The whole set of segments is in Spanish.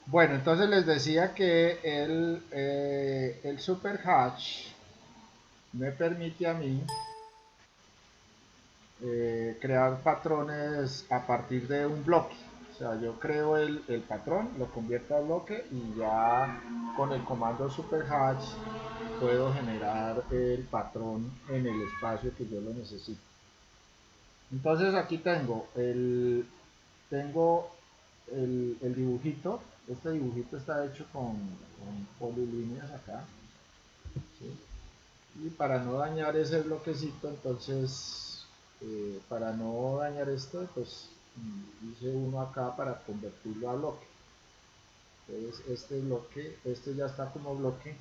Bueno, entonces les decía que el Super Hatch me permite a mí crear patrones a partir de un bloque. O sea, yo creo el patrón, lo convierto a bloque y ya con el comando Super Hatch puedo generar el patrón en el espacio que yo lo necesito. Entonces aquí tengo el dibujito. Este dibujito está hecho con polilíneas acá, ¿sí? Y para no dañar ese bloquecito, entonces, para no dañar esto, pues hice uno acá para convertirlo a bloque. Entonces este bloque, este ya está como bloque.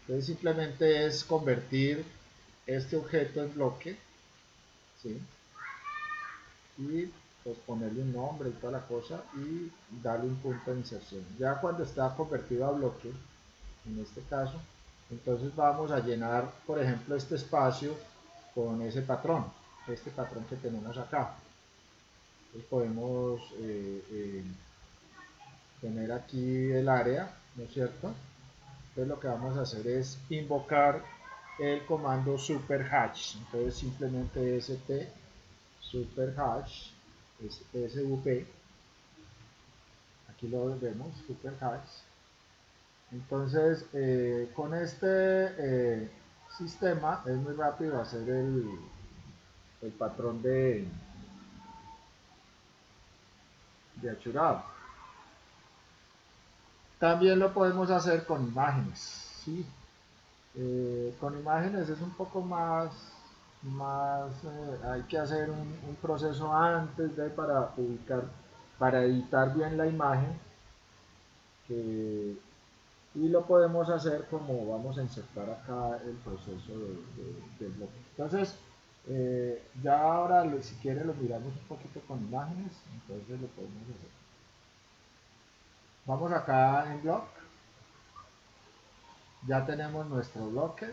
Entonces simplemente es convertir este objeto en bloque, ¿sí? Y pues ponerle un nombre y toda la cosa y darle un punto de inserción. Ya cuando está convertido a bloque, en este caso, entonces vamos a llenar, por ejemplo, este espacio con ese patrón, este patrón que tenemos acá. Entonces podemos tener aquí el área, ¿no es cierto? Entonces lo que vamos a hacer es invocar el comando superhatch. Entonces simplemente st superhatch es sv, aquí lo vemos, superhatch. Entonces con este sistema es muy rápido hacer el patrón de achurado. También lo podemos hacer con imágenes, ¿sí? Con imágenes es un poco más hay que hacer un proceso antes de para ubicar, para editar bien la imagen, que, y lo podemos hacer como vamos a insertar acá el proceso del bloque. Entonces, ya ahora si quiere lo miramos un poquito con imágenes, entonces lo podemos hacer. Vamos acá en block, ya tenemos nuestro bloque,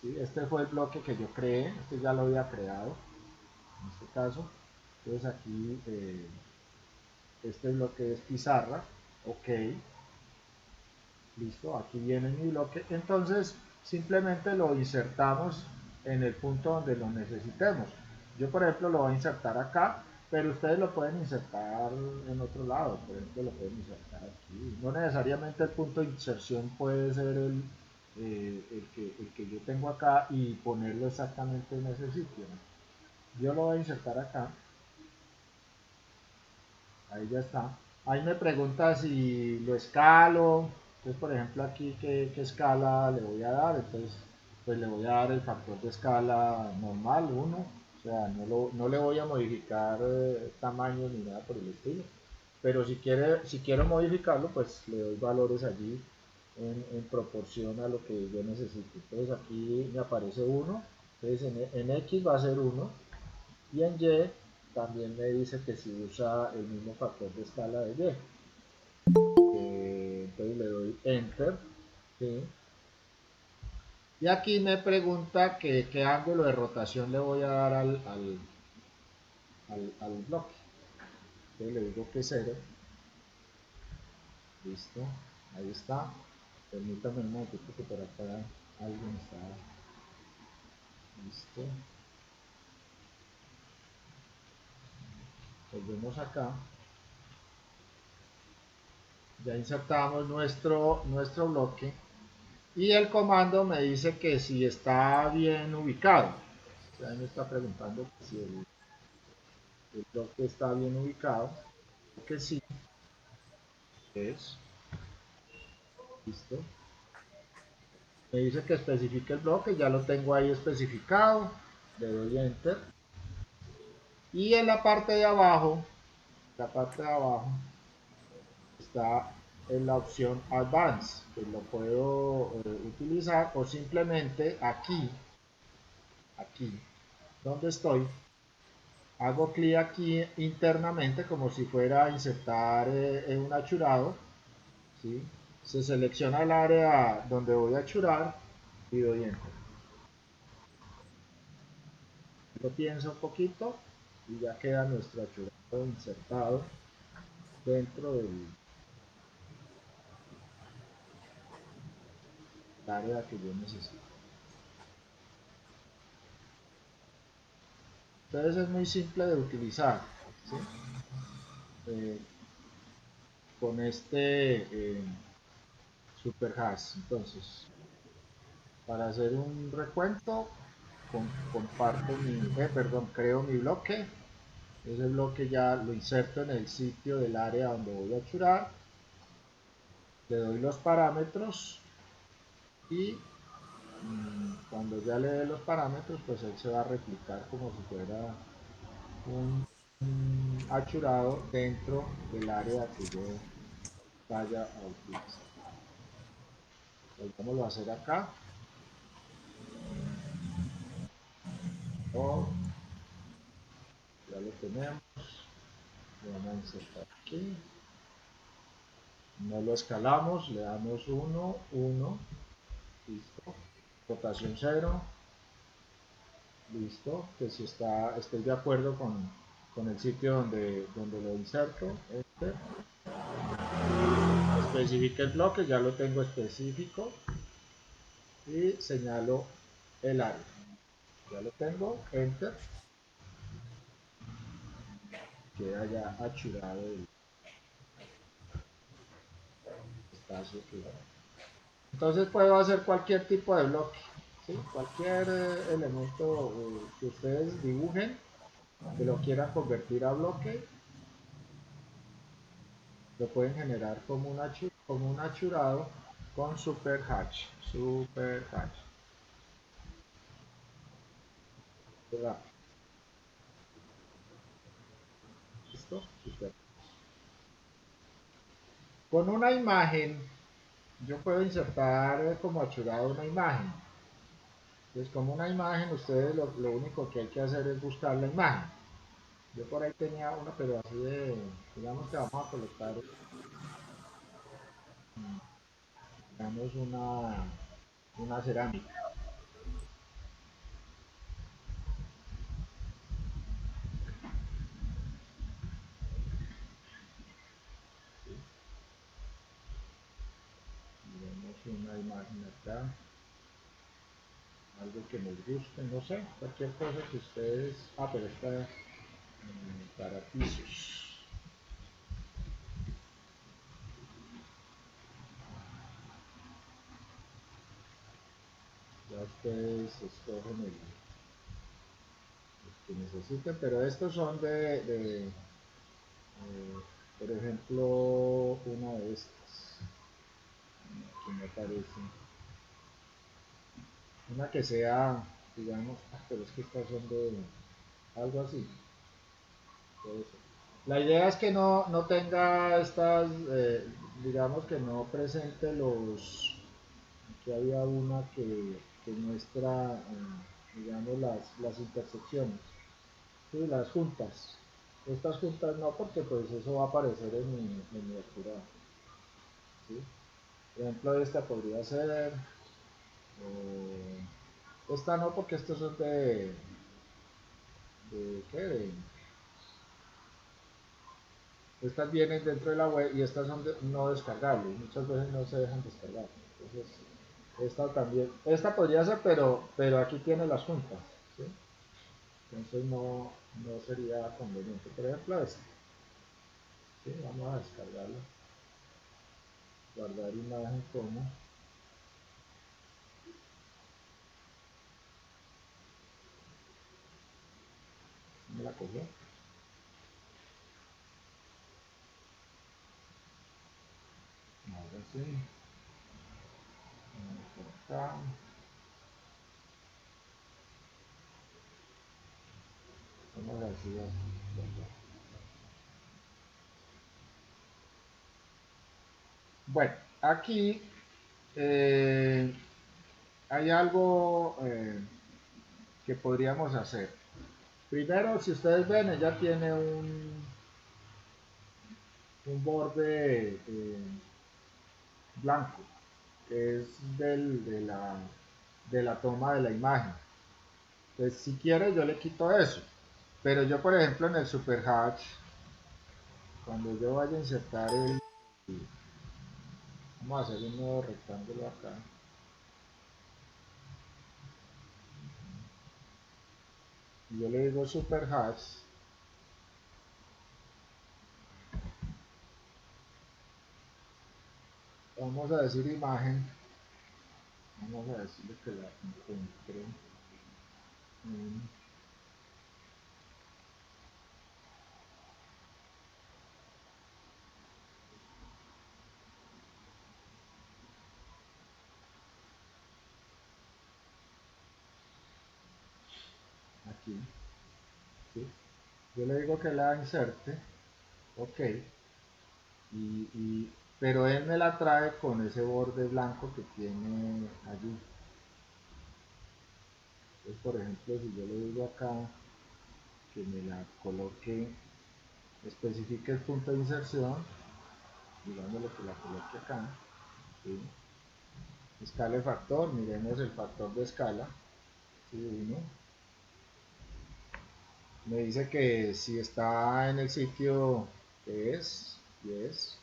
¿sí? Este fue el bloque que yo creé, este ya lo había creado en este caso. Entonces aquí este bloque es pizarra, ok, listo, aquí viene mi bloque. Entonces simplemente lo insertamos en el punto donde lo necesitemos. Yo por ejemplo lo voy a insertar acá, pero ustedes lo pueden insertar en otro lado, por ejemplo lo pueden insertar aquí. No necesariamente el punto de inserción puede ser el que yo tengo acá y ponerlo exactamente en ese sitio, ¿no? Yo lo voy a insertar acá, ahí ya está. Ahí me pregunta si lo escalo. Entonces, por ejemplo, aquí qué escala le voy a dar. Entonces, pues le voy a dar el factor de escala normal, 1. O sea, no le voy a modificar tamaño ni nada por el estilo. Pero si quiero modificarlo, pues le doy valores allí en proporción a lo que yo necesito. Entonces aquí me aparece 1. Entonces en X va a ser 1 y en Y también me dice que si usa el mismo factor de escala de Y. Entonces le doy Enter. ¿Sí? Y aquí me pregunta que qué ángulo de rotación le voy a dar al bloque. Entonces le digo que 0. Listo. Ahí está. Permítame un momento que por acá alguien está. Listo. Volvemos acá. Ya insertamos nuestro bloque. Y el comando me dice que si está bien ubicado. O sea, me está preguntando si el bloque está bien ubicado. Que sí, es. Listo. Me dice que especifique el bloque, ya lo tengo ahí especificado. Le doy enter. Y en la parte de abajo está en la opción advance, que lo puedo utilizar o simplemente aquí donde estoy, hago clic aquí internamente como si fuera a insertar un achurado, ¿sí? Se selecciona el área donde voy a achurar y doy enter. Lo pienso un poquito y ya queda nuestro achurado insertado dentro del área que yo necesito. Entonces es muy simple de utilizar, ¿sí? Eh, con este superhash. Entonces, para hacer un recuento, comparto perdón, creo mi bloque. Ese bloque ya lo inserto en el sitio del área donde voy a churar. Le doy los parámetros y cuando ya le dé los parámetros, pues él se va a replicar como si fuera un achurado dentro del área que yo vaya a utilizar. Volvamos a hacer acá. Oh, ya lo tenemos. Lo vamos a insertar aquí. No lo escalamos, le damos 1, 1, listo. Rotación 0, listo. Que si estoy de acuerdo con el sitio donde lo inserto, este. Especifique el bloque, ya lo tengo específico. Y señalo el área. Ya lo tengo, enter. Queda ya achurado el espacio que va. Entonces puedo hacer cualquier tipo de bloque, ¿sí? Cualquier elemento que ustedes dibujen, que lo quieran convertir a bloque, lo pueden generar como un achurado con super hatch. Super hatch. ¿Listo? Super. Con una imagen, yo puedo insertar como achurado una imagen. Entonces, como una imagen, ustedes lo único que hay que hacer es buscar la imagen. Yo por ahí tenía una, pero así de, digamos que vamos a colocar, digamos, una cerámica. ¿Sí? Digamos una imagen acá, algo que nos guste, no sé, cualquier cosa que ustedes... Ah, pero está para pisos. Ya ustedes escogen el que necesiten, pero estos son por ejemplo, una de estas, que me parece, una que sea, digamos, pero es que estas son de algo así. La idea es que no tenga estas, digamos que no presente los, aquí había una que muestra, digamos, las intersecciones, ¿sí? Las juntas. Estas juntas no, porque pues eso va a aparecer en mi archivado, ¿sí? Por ejemplo, esta podría ser, esta no, porque estos son ¿qué? Estas vienen dentro de la web y estas son no descargables, muchas veces no se dejan descargar. Entonces, esta también, esta podría ser, pero aquí tiene las juntas, ¿sí? Entonces no sería conveniente. Por ejemplo, esta, ¿sí? Vamos a descargarla, guardar imagen como, me la cogió, ahora sí, vamos por acá, vamos a decir así. Bueno, aquí eh, hay algo que podríamos hacer. Primero, si ustedes ven, ella tiene un borde blanco, que es de la toma de la imagen. Entonces, si quiero, yo le quito eso. Pero yo, por ejemplo, en el Super Hatch, cuando yo vaya a insertar vamos a hacer un nuevo rectángulo acá. Y yo le digo super hash. Vamos a decir imagen. Vamos a decirle que la encuentre aquí. ¿Sí? Yo le digo que la inserte. Ok. Pero él me la trae con ese borde blanco que tiene allí. Entonces, por ejemplo, si yo le digo acá que me la coloque, especifique el punto de inserción, digámosle que la coloque acá, ¿sí? Escala factor, miremos el factor de escala, ¿sí? 1. Me dice que si está en el sitio que es, 10,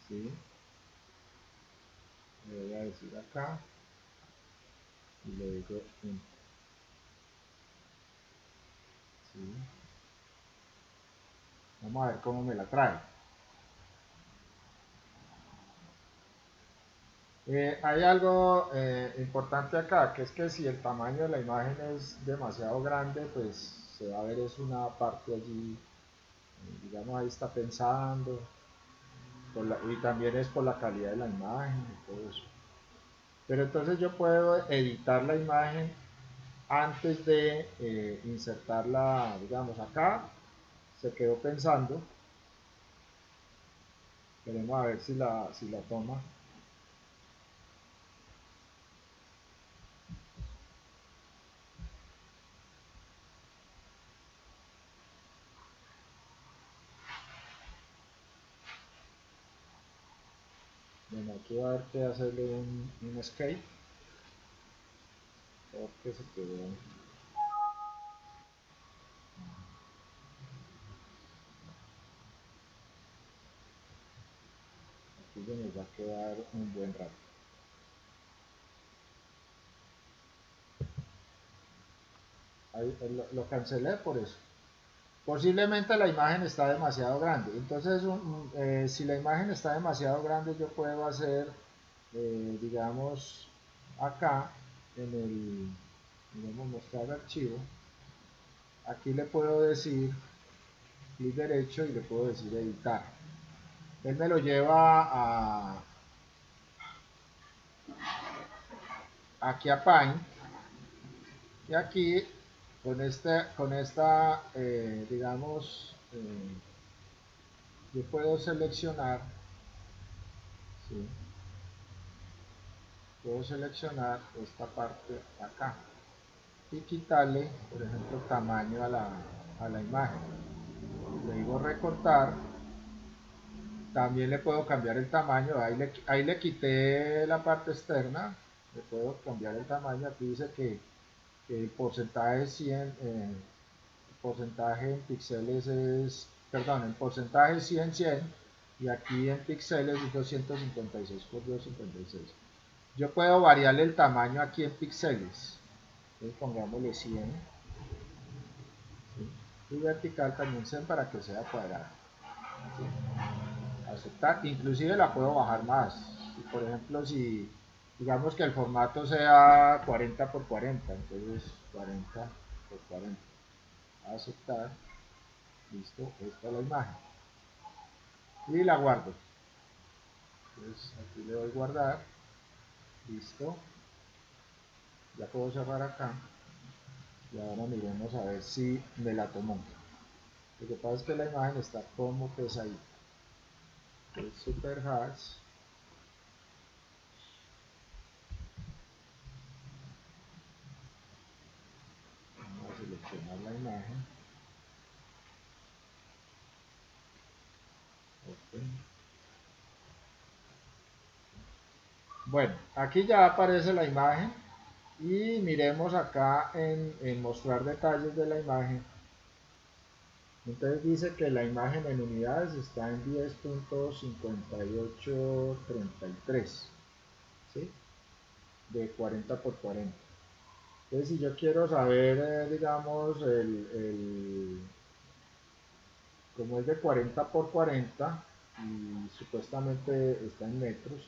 ¿sí? Le voy a decir acá y le digo 1, ¿sí? Vamos a ver cómo me la trae. Hay algo importante acá, que es que si el tamaño de la imagen es demasiado grande, pues se va a ver es una parte allí, digamos ahí está pensando, y también es por la calidad de la imagen y todo eso. Pero entonces yo puedo editar la imagen antes de insertarla, digamos acá, se quedó pensando, queremos a ver si la toma. Bueno, aquí va a haber que hacerle un escape, porque se quedó. Aquí se nos va a quedar un buen rato. Ahí, lo cancelé por eso. Posiblemente la imagen está demasiado grande. Entonces, si la imagen está demasiado grande, yo puedo hacer, digamos, acá, en el, digamos, mostrar archivo. Aquí le puedo decir clic derecho y le puedo decir editar. Él me lo lleva aquí a Paint. Y aquí, con esta digamos, yo puedo seleccionar, ¿sí? Puedo seleccionar esta parte acá y quitarle, por ejemplo, tamaño a la imagen. Le digo recortar, también le puedo cambiar el tamaño, ahí le quité la parte externa, le puedo cambiar el tamaño, aquí dice que el porcentaje 100, porcentaje en píxeles es, perdón, en porcentaje 100 y aquí en píxeles es 256 por 256. Yo puedo variarle el tamaño aquí en píxeles, entonces pongámosle 100, ¿sí? Y vertical también 100 para que sea cuadrado, ¿sí? Aceptar, inclusive la puedo bajar más, y por ejemplo si digamos que el formato sea 40 por 40, entonces 40 por 40, aceptar. Listo, esta es la imagen. Y la guardo. Entonces aquí le doy guardar. Listo. Ya puedo cerrar acá. Y ahora miremos a ver si me la tomó. Lo que pasa es que la imagen está como pesadita. El super hash. Vamos a seleccionar la imagen. Okay. Bueno, aquí ya aparece la imagen. Y miremos acá en mostrar detalles de la imagen. Entonces dice que la imagen en unidades está en 10.5833, ¿sí? De 40 por 40. Entonces si yo quiero saber, digamos, como es de 40 por 40 y supuestamente está en metros,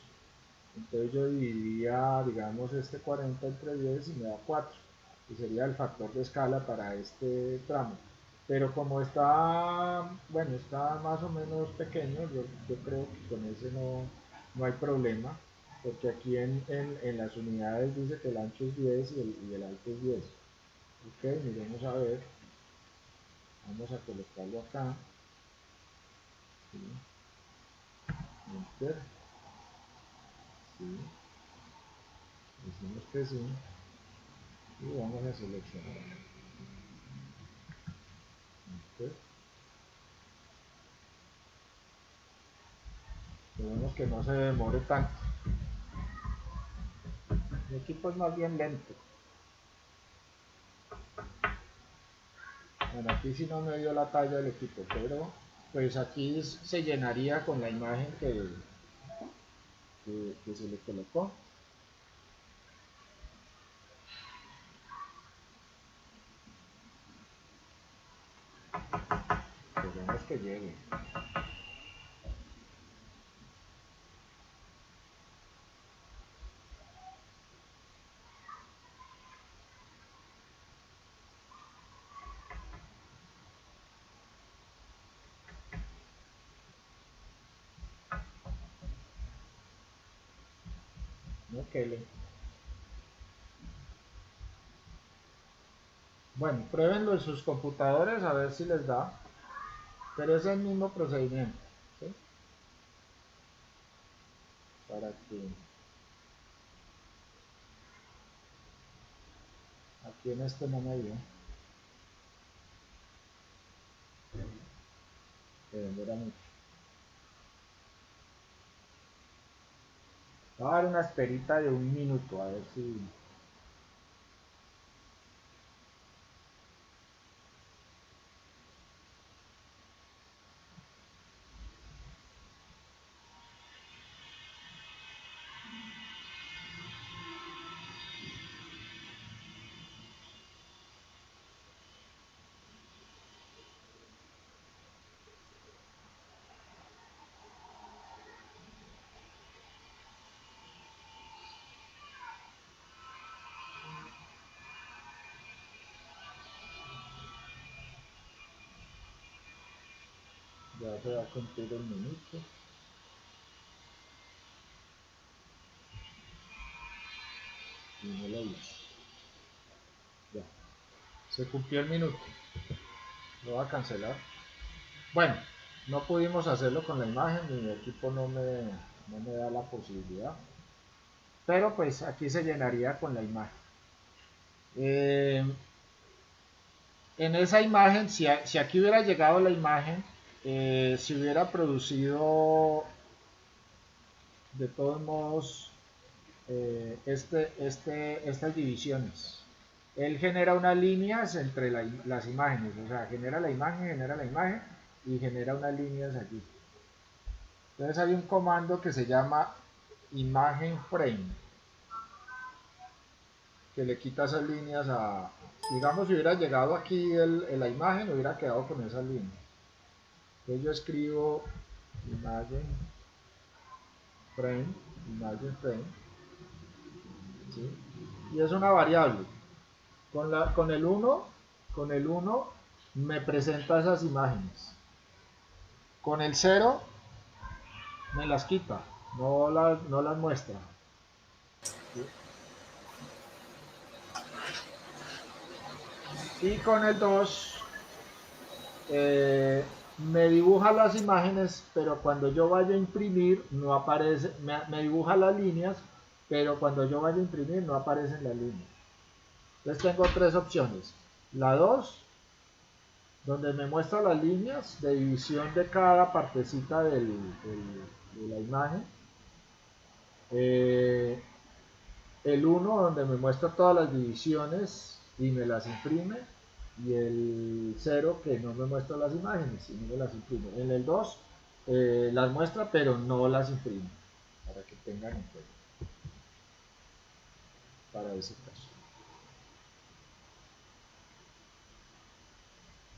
entonces yo dividiría, digamos, este 40 entre 10 y me da 4, y sería el factor de escala para este tramo. Pero como está, bueno, está más o menos pequeño, yo creo que con ese no hay problema, porque aquí en las unidades dice que el ancho es 10 y el alto es 10. Ok, miremos a ver, vamos a colocarlo acá, ¿sí? Enter, ¿sí? Decimos que sí, y vamos a seleccionar. Enter. Esperemos que no se demore tanto. Mi equipo es más bien lento. Bueno, aquí sí no me dio la talla del equipo, pero pues aquí se llenaría con la imagen que se le colocó. Esperemos que llegue. Ok. Bueno, pruébenlo en sus computadores a ver si les da, pero es el mismo procedimiento, ¿sí? Para que aquí en este no me dio, que demora mucho. Voy a dar una esperita de 1 minuto a ver si... Ya se va a cumplir el minuto. Y no lo hice. Ya. Se cumplió el minuto. Lo voy a cancelar. Bueno, no pudimos hacerlo con la imagen, mi equipo no me da la posibilidad. Pero pues aquí se llenaría con la imagen. Eh, en esa imagen, si aquí hubiera llegado la imagen, se hubiera producido de todos modos estas divisiones. Él genera unas líneas entre las imágenes, o sea, genera la imagen y genera unas líneas aquí. Entonces hay un comando que se llama imagen frame, que le quita esas líneas a, digamos, si hubiera llegado aquí la imagen, hubiera quedado con esas líneas. Entonces yo escribo imagen frame, imagen frame, ¿sí? Y es una variable. Con el 1 me presenta esas imágenes. Con el 0 me las quita, no las muestra. Y con el 2 me dibuja las imágenes, pero cuando yo vaya a imprimir no aparece, me dibuja las líneas, pero cuando yo vaya a imprimir no aparecen las líneas. Entonces tengo tres opciones. La 2, donde me muestra las líneas de división de cada partecita de la imagen. El 1, donde me muestra todas las divisiones y me las imprime. y el 0 que no me muestra las imágenes y no me las imprimo. En el 2 las muestra pero no las imprime, para que tengan en cuenta para ese caso.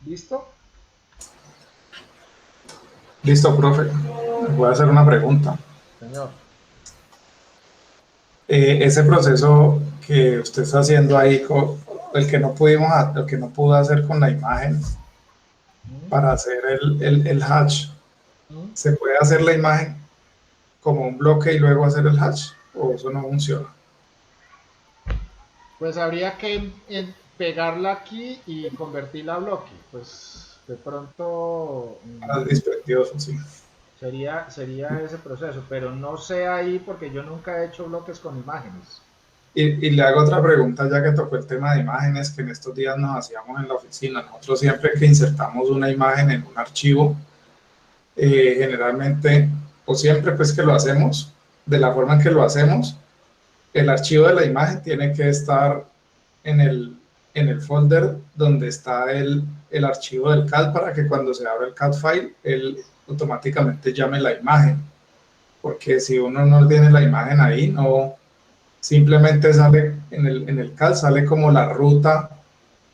¿Listo? Listo, profe. Voy a hacer una pregunta. Señor. Ese proceso que usted está haciendo ahí, el que no pudo hacer con la imagen ¿Mm? para hacer el hatch, ¿Mm? ¿se puede hacer la imagen como un bloque y luego hacer el hatch? ¿O eso no funciona? Pues habría que pegarla aquí y convertirla a bloque. Pues de pronto Más dispendioso, sí. sería ese proceso, pero no sé ahí porque yo nunca he hecho bloques con imágenes. Y le hago otra pregunta ya que tocó el tema de imágenes que en estos días nos hacíamos en la oficina. Nosotros siempre que insertamos una imagen en un archivo, generalmente, o siempre pues que lo hacemos, de la forma en que lo hacemos, el archivo de la imagen tiene que estar en el folder donde está el archivo del CAD para que cuando se abra el CAD file, él automáticamente llame la imagen. Porque si uno no tiene la imagen ahí, no, simplemente sale en el CAD, sale como la ruta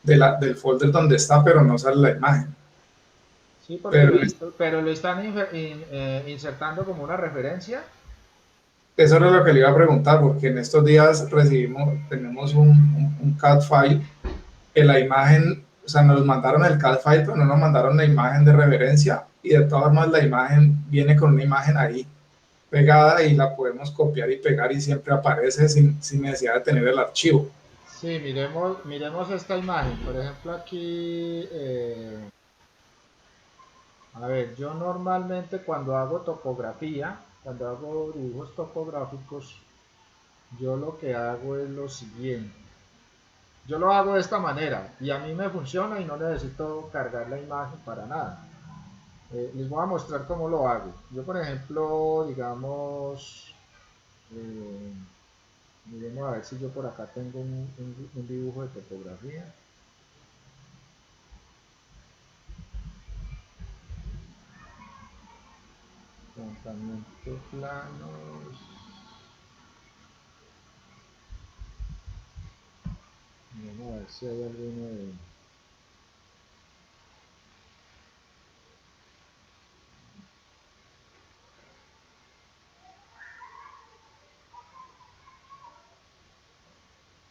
del folder donde está, pero no sale la imagen. Sí, porque Pero pero lo están insertando como una referencia. eso era lo que le iba a preguntar, porque en estos días tenemos un CAD file que la imagen, o sea, nos mandaron el CAD file, pero no nos mandaron la imagen de referencia y de todas formas la imagen viene con una imagen ahí pegada y la podemos copiar y pegar y siempre aparece sin necesidad de tener el archivo. Sí, miremos esta imagen. Por ejemplo, aquí, a ver, yo normalmente cuando hago topografía, cuando hago dibujos topográficos, yo lo que hago es lo siguiente. Yo lo hago de esta manera y a mí me funciona y no necesito cargar la imagen para nada. Les voy a mostrar cómo lo hago. Yo, por ejemplo, digamos, eh, miremos a ver si yo por acá tengo un dibujo de topografía. Levantamiento planos. Vamos a ver si hay alguno de...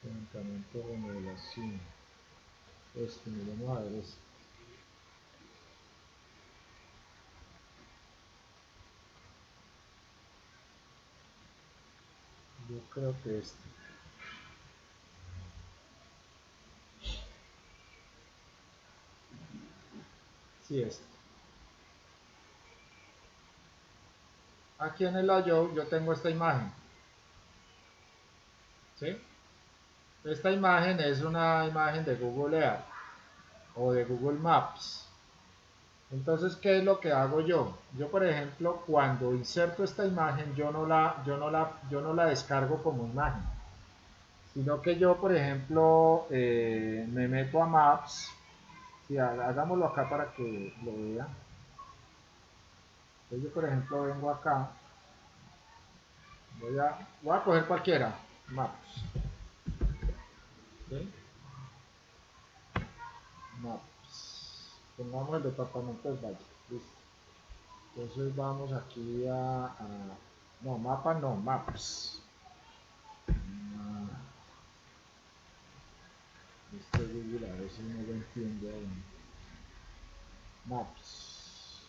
Levantamiento de remodelación. Miremos a ver este. Yo creo que este. Sí, este. Aquí en el layout yo tengo esta imagen. ¿Sí? Esta imagen es una imagen de Google Earth o de Google Maps. Entonces, ¿qué es lo que hago yo? Yo, por ejemplo, cuando inserto esta imagen, yo no la descargo como imagen, sino que yo, por ejemplo, me meto a Maps. Sí, hagámoslo acá para que lo vean. Entonces, yo, por ejemplo, vengo acá, voy a coger cualquiera, Maps. ¿Sí? Maps. Pongamos el departamento del Valle. Listo. Entonces vamos aquí no, mapa no, maps. Ah, este Google a veces no lo entiende aún. Maps.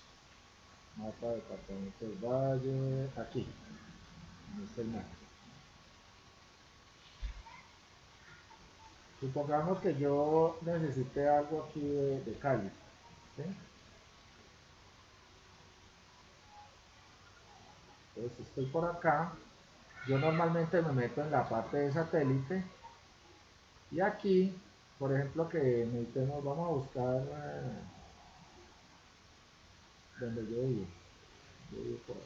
Mapa departamento del Valle. Aquí. En este mapa. Supongamos que yo necesite algo aquí de Cali. ¿Sí? Entonces estoy por acá. Yo normalmente me meto en la parte de satélite. Y aquí, por ejemplo, que necesitemos, vamos a buscar donde yo vivo. Yo vivo por acá.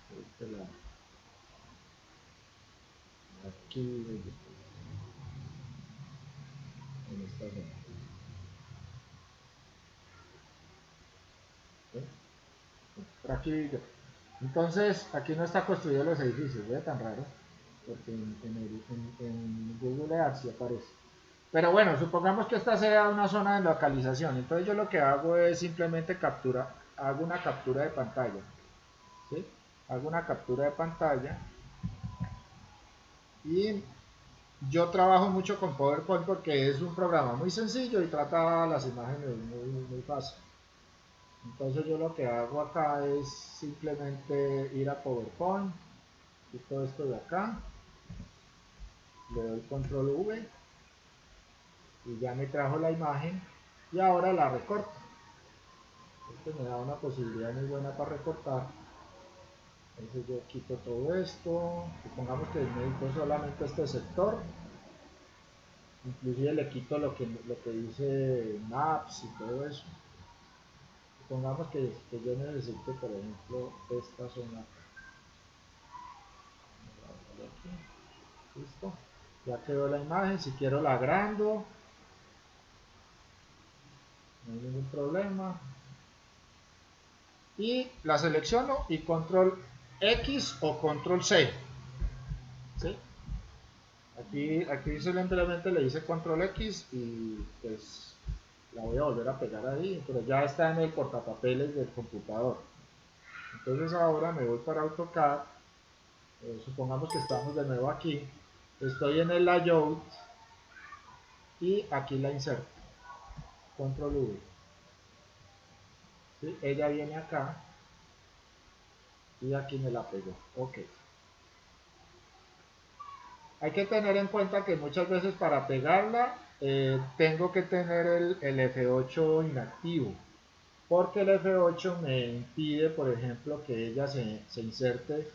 Por este lado. aquí, en esta zona. ¿Sí? Por aquí, entonces aquí no está construido los edificios, ve tan raro, porque en Google Earth sí aparece. Pero bueno, supongamos que esta sea una zona de localización, entonces yo lo que hago es simplemente hago una captura de pantalla, ¿sí? Hago una captura de pantalla y yo trabajo mucho con PowerPoint porque es un programa muy sencillo y trata las imágenes muy fácil. Entonces yo lo que hago acá es simplemente ir a PowerPoint, quito esto de acá, le doy control V y ya me trajo la imagen y ahora la recorto. Esto me da una posibilidad muy buena para recortar. Entonces yo quito todo esto, supongamos que necesito solamente este sector, inclusive le quito lo que dice maps y todo eso. Supongamos que yo necesito, por ejemplo, esta zona. Aquí. Listo. Ya quedó la imagen. Si quiero la agrando, no hay ningún problema. Y la selecciono y control X o control C. ¿Sí? Aquí simplemente le hice control X y pues la voy a volver a pegar ahí, pero ya está en el portapapeles del computador. Entonces ahora me voy para AutoCAD, supongamos que estamos de nuevo aquí, estoy en el layout y aquí la inserto, control V. ¿Sí? Ella viene acá y aquí me la pegó. Ok. Hay que tener en cuenta que muchas veces para pegarla tengo que tener el F8 inactivo, porque el F8 me impide, por ejemplo, que ella se inserte,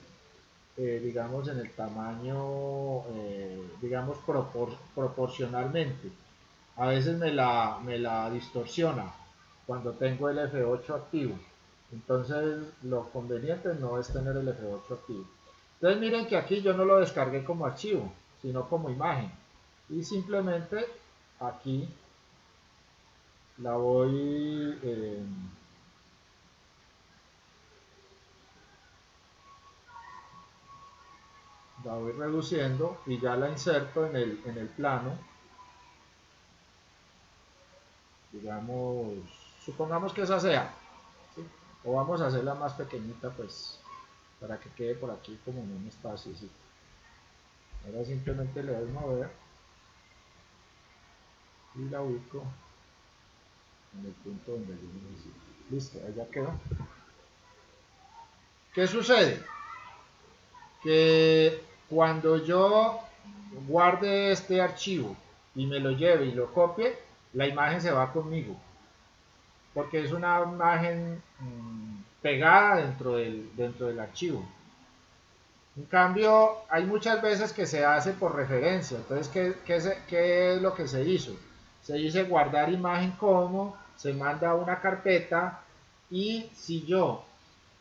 digamos, en el tamaño, digamos, proporcionalmente. A veces me la distorsiona cuando tengo el F8 activo. Entonces, lo conveniente no es tener el F8 activo. Entonces, miren que aquí yo no lo descargué como archivo, sino como imagen. Y simplemente aquí la voy... la voy reduciendo y ya la inserto en el plano, digamos, supongamos que esa sea, ¿sí? O vamos a hacerla más pequeñita pues para que quede por aquí como en un espacio, ¿sí? Ahora simplemente le doy mover y la ubico en el punto donde yo necesito. Listo, ahí ya quedó. ¿Qué sucede? Que cuando yo guarde este archivo y me lo lleve y lo copie, la imagen se va conmigo, porque es una imagen pegada dentro del archivo. En cambio, hay muchas veces que se hace por referencia. Entonces, ¿qué es lo que se hizo? Se dice guardar imagen como, se manda a una carpeta y si yo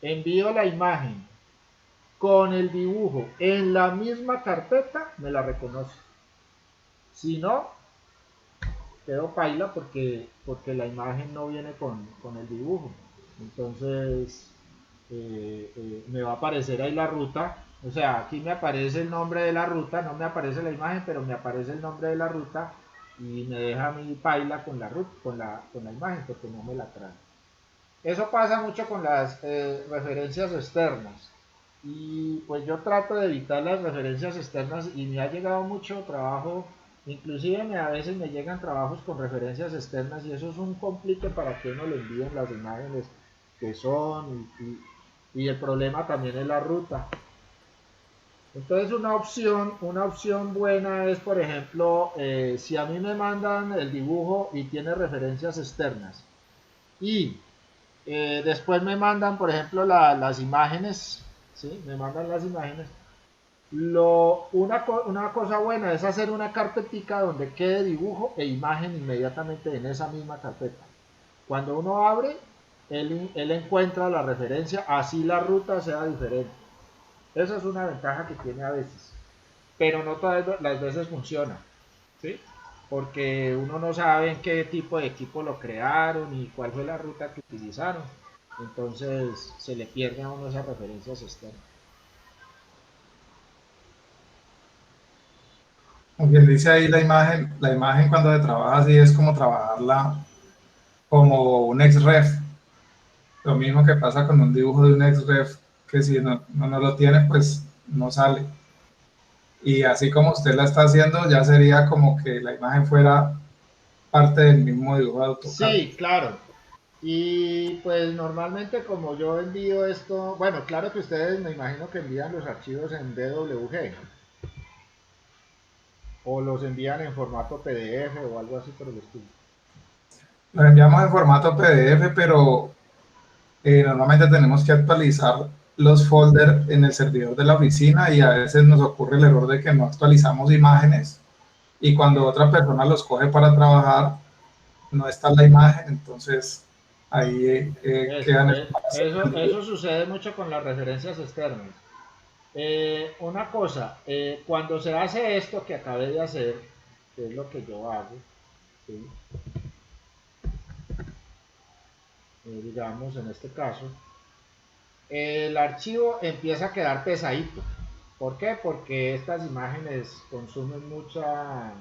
envío la imagen con el dibujo en la misma carpeta, me la reconoce. Si no, quedo paila porque la imagen no viene con el dibujo. Entonces, me va a aparecer ahí la ruta. O sea, aquí me aparece el nombre de la ruta, no me aparece la imagen, pero me aparece el nombre de la ruta y me deja mi paila con la ruta, con la imagen, porque no me la trae. Eso pasa mucho con las referencias externas. Y pues yo trato de evitar las referencias externas y me ha llegado mucho trabajo, inclusive a veces me llegan trabajos con referencias externas y eso es un complique para que uno le envíen las imágenes que son y el problema también es la ruta. Entonces una opción buena es, por ejemplo, si a mí me mandan el dibujo y tiene referencias externas y después me mandan, por ejemplo, las imágenes, ¿sí? Me mandan las imágenes. Una cosa buena es hacer una carpetica donde quede dibujo e imagen inmediatamente en esa misma carpeta. Cuando uno abre, él encuentra la referencia, así la ruta sea diferente. Esa es una ventaja que tiene a veces. pero no todas las veces funciona, ¿sí? Porque uno no sabe en qué tipo de equipo lo crearon y cuál fue la ruta que utilizaron. Entonces se le pierden a uno esas referencias externas. Como quien dice ahí la imagen cuando se trabaja así es como trabajarla como un XREF. Lo mismo que pasa con un dibujo de un XREF, que si no lo tiene, pues no sale. Y así como usted la está haciendo, ya sería como que la imagen fuera parte del mismo dibujo de AutoCAD. Sí, claro. Y pues normalmente como yo envío esto, bueno, claro que ustedes me imagino que envían los archivos en DWG o los envían en formato PDF o algo así por el estilo. Lo enviamos en formato PDF, pero normalmente tenemos que actualizar los folders en el servidor de la oficina y a veces nos ocurre el error de que no actualizamos imágenes y cuando otra persona los coge para trabajar, no está la imagen, entonces ahí Eso, quedan eso sucede mucho con las referencias externas. Una cosa, cuando se hace esto que acabé de hacer, que es lo que yo hago, ¿sí? Digamos en este caso, el archivo empieza a quedar pesadito. ¿Por qué? Porque estas imágenes consumen mucha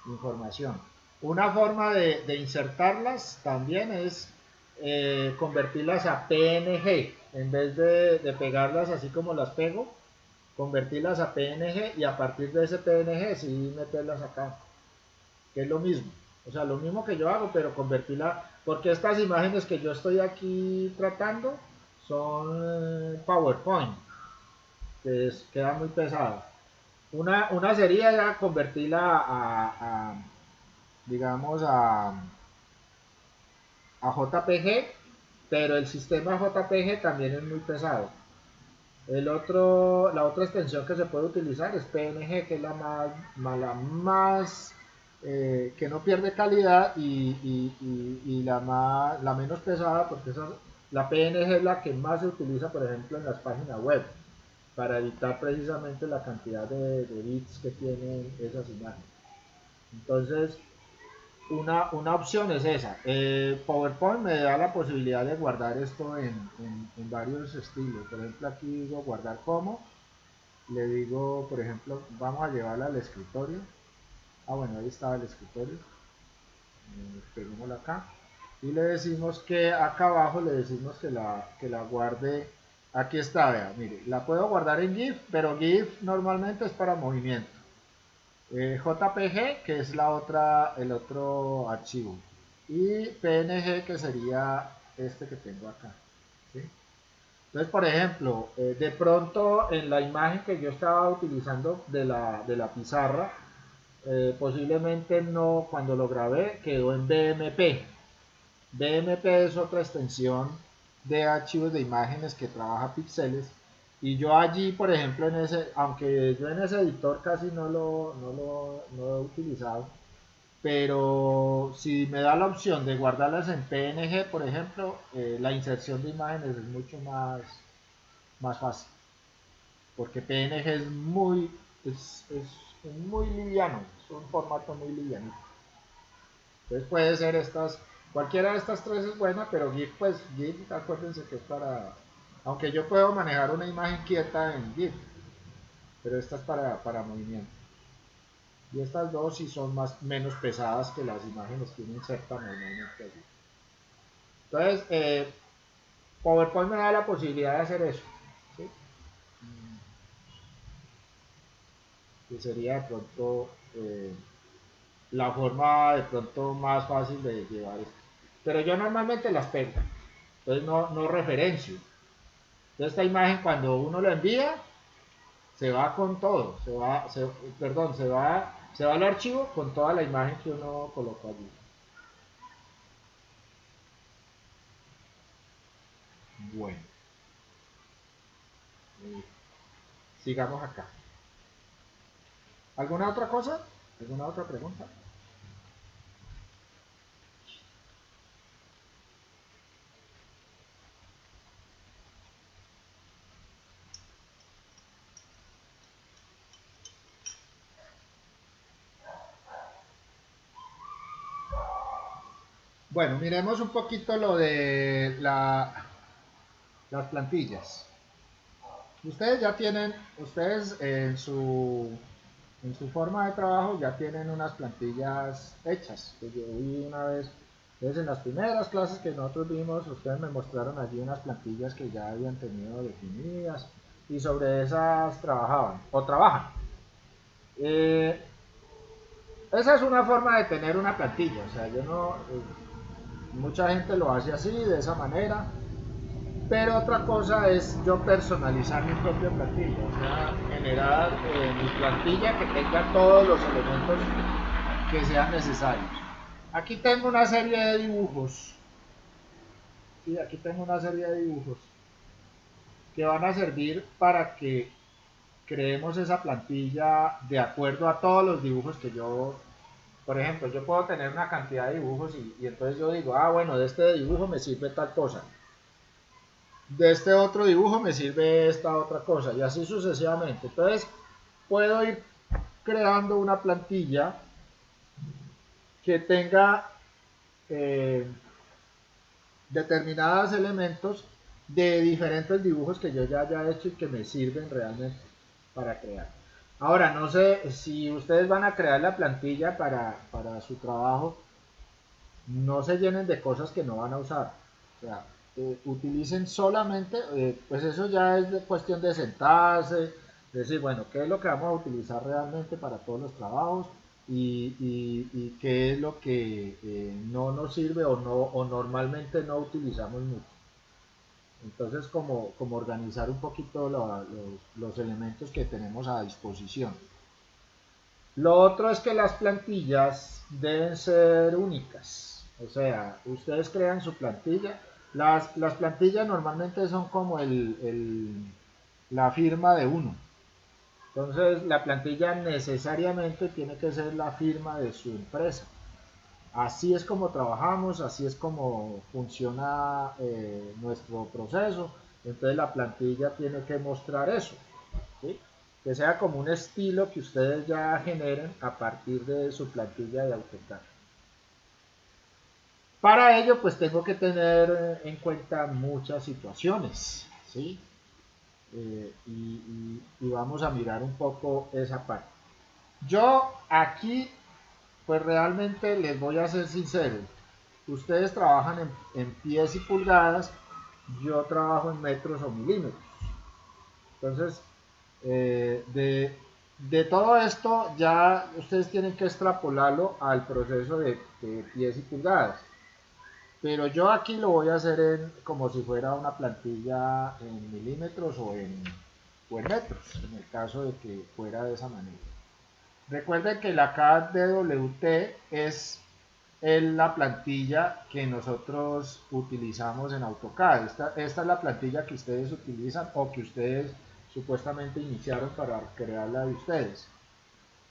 información. Una forma de insertarlas también es convertirlas a PNG. En vez de pegarlas así como las pego, convertirlas a PNG y a partir de ese PNG sí meterlas acá, que es lo mismo. O sea, lo mismo que yo hago, pero convertirla, porque estas imágenes que yo estoy aquí tratando son PowerPoint, que queda muy pesada. Una sería ya convertirla digamos, a JPG, pero el sistema JPG también es muy pesado. La otra extensión que se puede utilizar es PNG, que es la más que no pierde calidad y la menos pesada, porque la PNG es la que más se utiliza, por ejemplo, en las páginas web, para evitar precisamente la cantidad de bits que tienen esas imágenes. Entonces, una opción es esa. PowerPoint me da la posibilidad de guardar esto en varios estilos. Por ejemplo, aquí digo guardar como. Le digo, por ejemplo, vamos a llevarla al escritorio. Ah, bueno, ahí estaba el escritorio. Peguémosla acá. Y le decimos que acá abajo le decimos que la guarde. Aquí está, vea, mire, la puedo guardar en GIF, pero GIF normalmente es para movimiento. JPG, que es el otro archivo, y PNG, que sería este que tengo acá, ¿sí? Entonces, por ejemplo, de pronto en la imagen que yo estaba utilizando de la pizarra, posiblemente no, cuando lo grabé, quedó en BMP. BMP es otra extensión de archivos de imágenes que trabaja píxeles. Y yo allí, por ejemplo, aunque yo en ese editor casi no lo he utilizado, pero si me da la opción de guardarlas en PNG, por ejemplo, la inserción de imágenes es mucho más fácil, porque PNG es muy liviano, es un formato muy liviano. Entonces puede ser cualquiera de estas tres es buena, pero GIF, pues GIF, acuérdense que es aunque yo puedo manejar una imagen quieta en GIF, pero esta es para movimiento. Y estas dos sí son menos pesadas que las imágenes que uno inserta normalmente así. Entonces, PowerPoint me da la posibilidad de hacer eso, ¿sí? Que sería de pronto la forma de pronto más fácil de llevar esto. Pero yo normalmente las pego, entonces no referencio. Entonces esta imagen cuando uno la envía, se va con todo, perdón, se va al archivo con toda la imagen que uno colocó allí. Bueno, eh, sigamos acá. ¿Alguna otra cosa? ¿Alguna otra pregunta? Bueno, miremos un poquito lo de las plantillas. Ustedes ya tienen, ustedes en su forma de trabajo ya tienen unas plantillas hechas, que yo vi una vez, entonces en las primeras clases que nosotros vimos, ustedes me mostraron allí unas plantillas que ya habían tenido definidas y sobre esas trabajaban o trabajan. Eh, Esa es una forma de tener una plantilla, o sea, yo no, mucha gente lo hace así, de esa manera, pero otra cosa es yo personalizar mi propia plantilla, o sea, generar mi plantilla que tenga todos los elementos que sean necesarios. Aquí tengo una serie de dibujos, ¿sí? Aquí tengo una serie de dibujos que van a servir para que creemos esa plantilla de acuerdo a todos los dibujos que yo, por ejemplo, yo puedo tener una cantidad de dibujos y entonces yo digo, ah, bueno, de este dibujo me sirve tal cosa, de este otro dibujo me sirve esta otra cosa y así sucesivamente. Entonces puedo ir creando una plantilla que tenga eh, determinados elementos de diferentes dibujos que yo ya haya hecho y que me sirven realmente para crear. Ahora, no sé si ustedes van a crear la plantilla para su trabajo, no se llenen de cosas que no van a usar. O sea, utilicen solamente, pues eso ya es de cuestión de sentarse, decir, bueno, ¿qué es lo que vamos a utilizar realmente para todos los trabajos? Y qué es lo que no nos sirve o, no, o normalmente no utilizamos mucho. Entonces, como organizar un poquito los elementos que tenemos a disposición. Lo otro es que las plantillas deben ser únicas. O sea, ustedes crean su plantilla. Las plantillas normalmente son como la firma de uno. Entonces, la plantilla necesariamente tiene que ser la firma de su empresa. Así es como trabajamos, así es como funciona nuestro proceso. Entonces, la plantilla tiene que mostrar eso. ¿Sí? Que sea como un estilo que ustedes ya generen a partir de su plantilla de AutoCAD. Para ello, pues tengo que tener en cuenta muchas situaciones, ¿sí? Y vamos a mirar un poco esa parte. Yo aquí, pues realmente les voy a ser sincero. Ustedes trabajan en pies y pulgadas, yo trabajo en metros o milímetros. Entonces, de todo esto ya ustedes tienen que extrapolarlo al proceso de pies y pulgadas. Pero yo aquí lo voy a hacer como si fuera una plantilla en milímetros o en metros, en el caso de que fuera de esa manera. Recuerden que la KDWT es la plantilla que nosotros utilizamos en AutoCAD. Esta es la plantilla que ustedes utilizan o que ustedes supuestamente iniciaron para crear la de ustedes,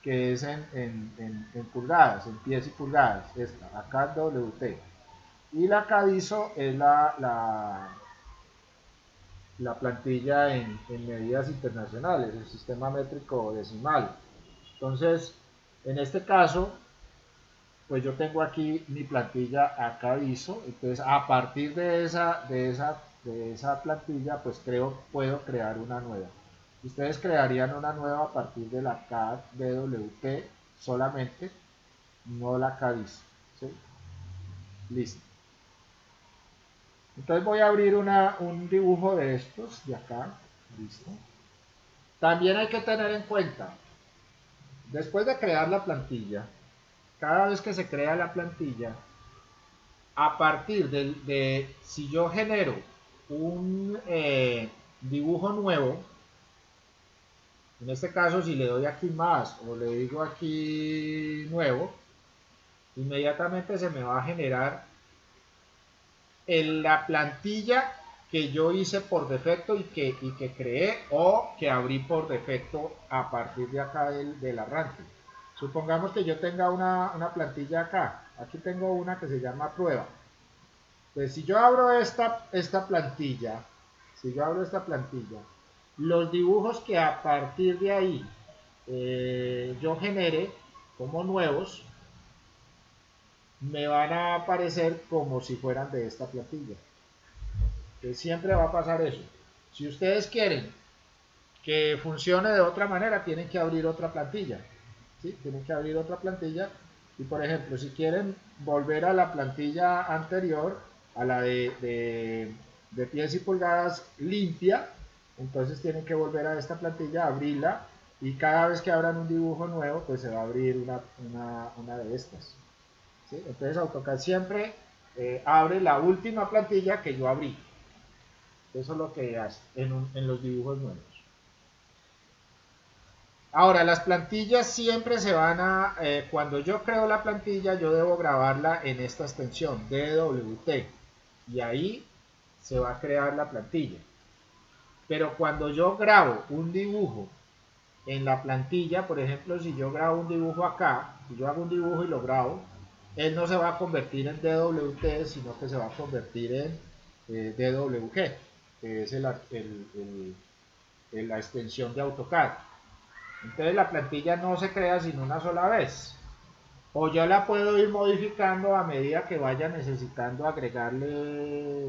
que es en pulgadas, en pies y pulgadas, esta, acá WT. Y la CADISO es la plantilla en medidas internacionales, el sistema métrico decimal. Entonces, en este caso, pues yo tengo aquí mi plantilla acá ISO, entonces a partir de esa plantilla pues puedo crear una nueva. Ustedes crearían una nueva a partir de la CAD DWT solamente, no la CAD ISO. ¿Sí? Listo. Entonces voy a abrir un dibujo de estos de acá. Listo. También hay que tener en cuenta, después de crear la plantilla, cada vez que se crea la plantilla, a partir si yo genero un dibujo nuevo, en este caso si le doy aquí más o le digo aquí nuevo, inmediatamente se me va a generar en la plantilla que yo hice por defecto y que creé o que abrí por defecto a partir de acá del arranque. Supongamos que yo tenga una plantilla acá, aquí tengo una que se llama prueba. Pues si yo abro esta plantilla, si yo abro esta plantilla, los dibujos que a partir de ahí yo genere como nuevos, me van a aparecer como si fueran de esta plantilla. Entonces siempre va a pasar eso. Si ustedes quieren que funcione de otra manera, tienen que abrir otra plantilla. ¿Sí? Tienen que abrir otra plantilla. Y por ejemplo, si quieren volver a la plantilla anterior, a la de pies y pulgadas limpia, entonces tienen que volver a esta plantilla, abrirla, y cada vez que abran un dibujo nuevo, pues se va a abrir una de estas. ¿Sí? Entonces AutoCAD siempre abre la última plantilla que yo abrí. Eso es lo que hace en los dibujos nuevos. Ahora, las plantillas siempre se van a, cuando yo creo la plantilla, yo debo grabarla en esta extensión, DWT, y ahí se va a crear la plantilla. Pero cuando yo grabo un dibujo en la plantilla, por ejemplo, si yo grabo un dibujo acá, si yo hago un dibujo y lo grabo, él no se va a convertir en DWT, sino que se va a convertir en DWG, que es la extensión de AutoCAD. Entonces la plantilla no se crea sino una sola vez. O yo la puedo ir modificando a medida que vaya necesitando agregarle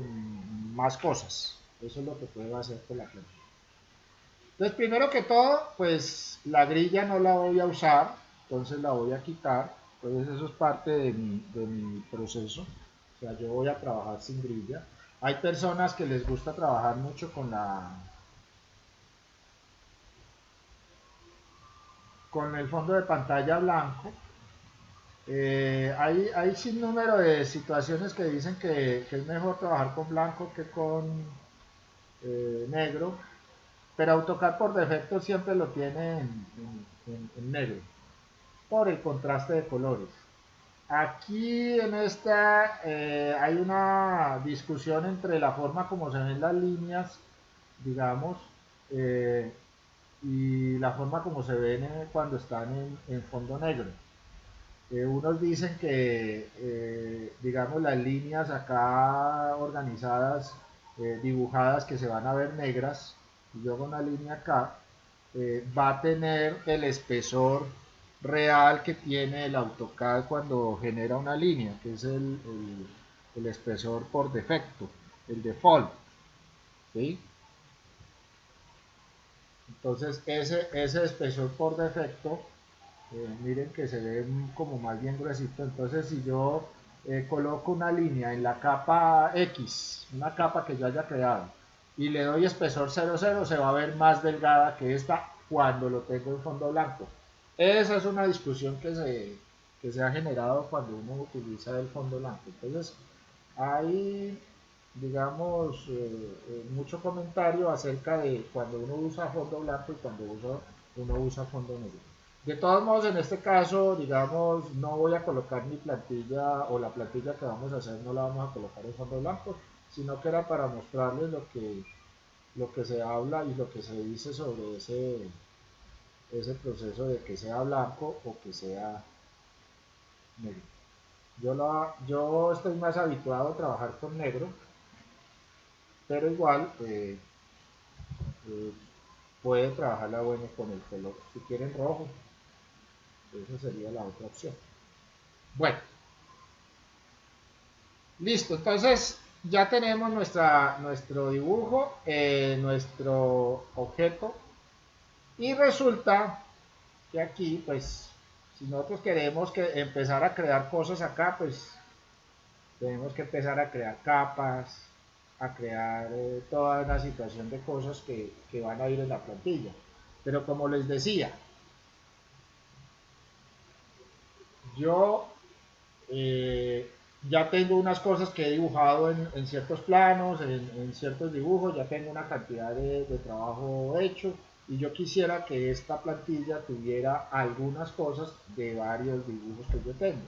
más cosas. Eso es lo que puedo hacer con la plantilla. Entonces, primero que todo, pues la grilla no la voy a usar, entonces la voy a quitar. Entonces eso es parte de mi proceso. O sea, yo voy a trabajar sin grilla. Hay personas que les gusta trabajar mucho con el fondo de pantalla blanco. Hay sin número de situaciones que dicen que es mejor trabajar con blanco que con negro, pero AutoCAD por defecto siempre lo tiene en negro, por el contraste de colores. Aquí en esta hay una discusión entre la forma como se ven las líneas, digamos, eh, y la forma como se ven cuando están en fondo negro. Unos dicen que, digamos, las líneas acá organizadas, dibujadas, que se van a ver negras, y luego una línea acá, va a tener el espesor real que tiene el AutoCAD cuando genera una línea, que es el espesor por defecto, el default. ¿Sí? Entonces, ese espesor por defecto, miren que se ve como más bien gruesito. Entonces, si yo coloco una línea en la capa X, una capa que yo haya creado, y le doy espesor 00, se va a ver más delgada que esta cuando lo tengo en fondo blanco. Esa es una discusión que se ha generado cuando uno utiliza el fondo blanco. Entonces, hay, digamos, mucho comentario acerca de cuando uno usa fondo blanco y cuando uno usa fondo negro. De todos modos, en este caso, digamos, no voy a colocar mi plantilla, o la plantilla que vamos a hacer no la vamos a colocar en fondo blanco, sino que era para mostrarles lo que se habla y lo que se dice sobre ese proceso de que sea blanco o que sea negro. Yo estoy más habituado a trabajar con negro, pero igual eh, puede trabajarla bueno con el color. Si quieren rojo, esa sería la otra opción. Bueno, listo. Entonces ya tenemos nuestro dibujo, nuestro objeto. Y resulta que aquí, pues, si nosotros queremos empezar a crear cosas acá, pues tenemos que empezar a crear capas, a crear toda una situación de cosas que van a ir en la plantilla. Pero como les decía, yo eh, ya tengo unas cosas que he dibujado en ciertos planos, en ciertos dibujos, ya tengo una cantidad de trabajo hecho, y yo quisiera que esta plantilla tuviera algunas cosas de varios dibujos que yo tengo.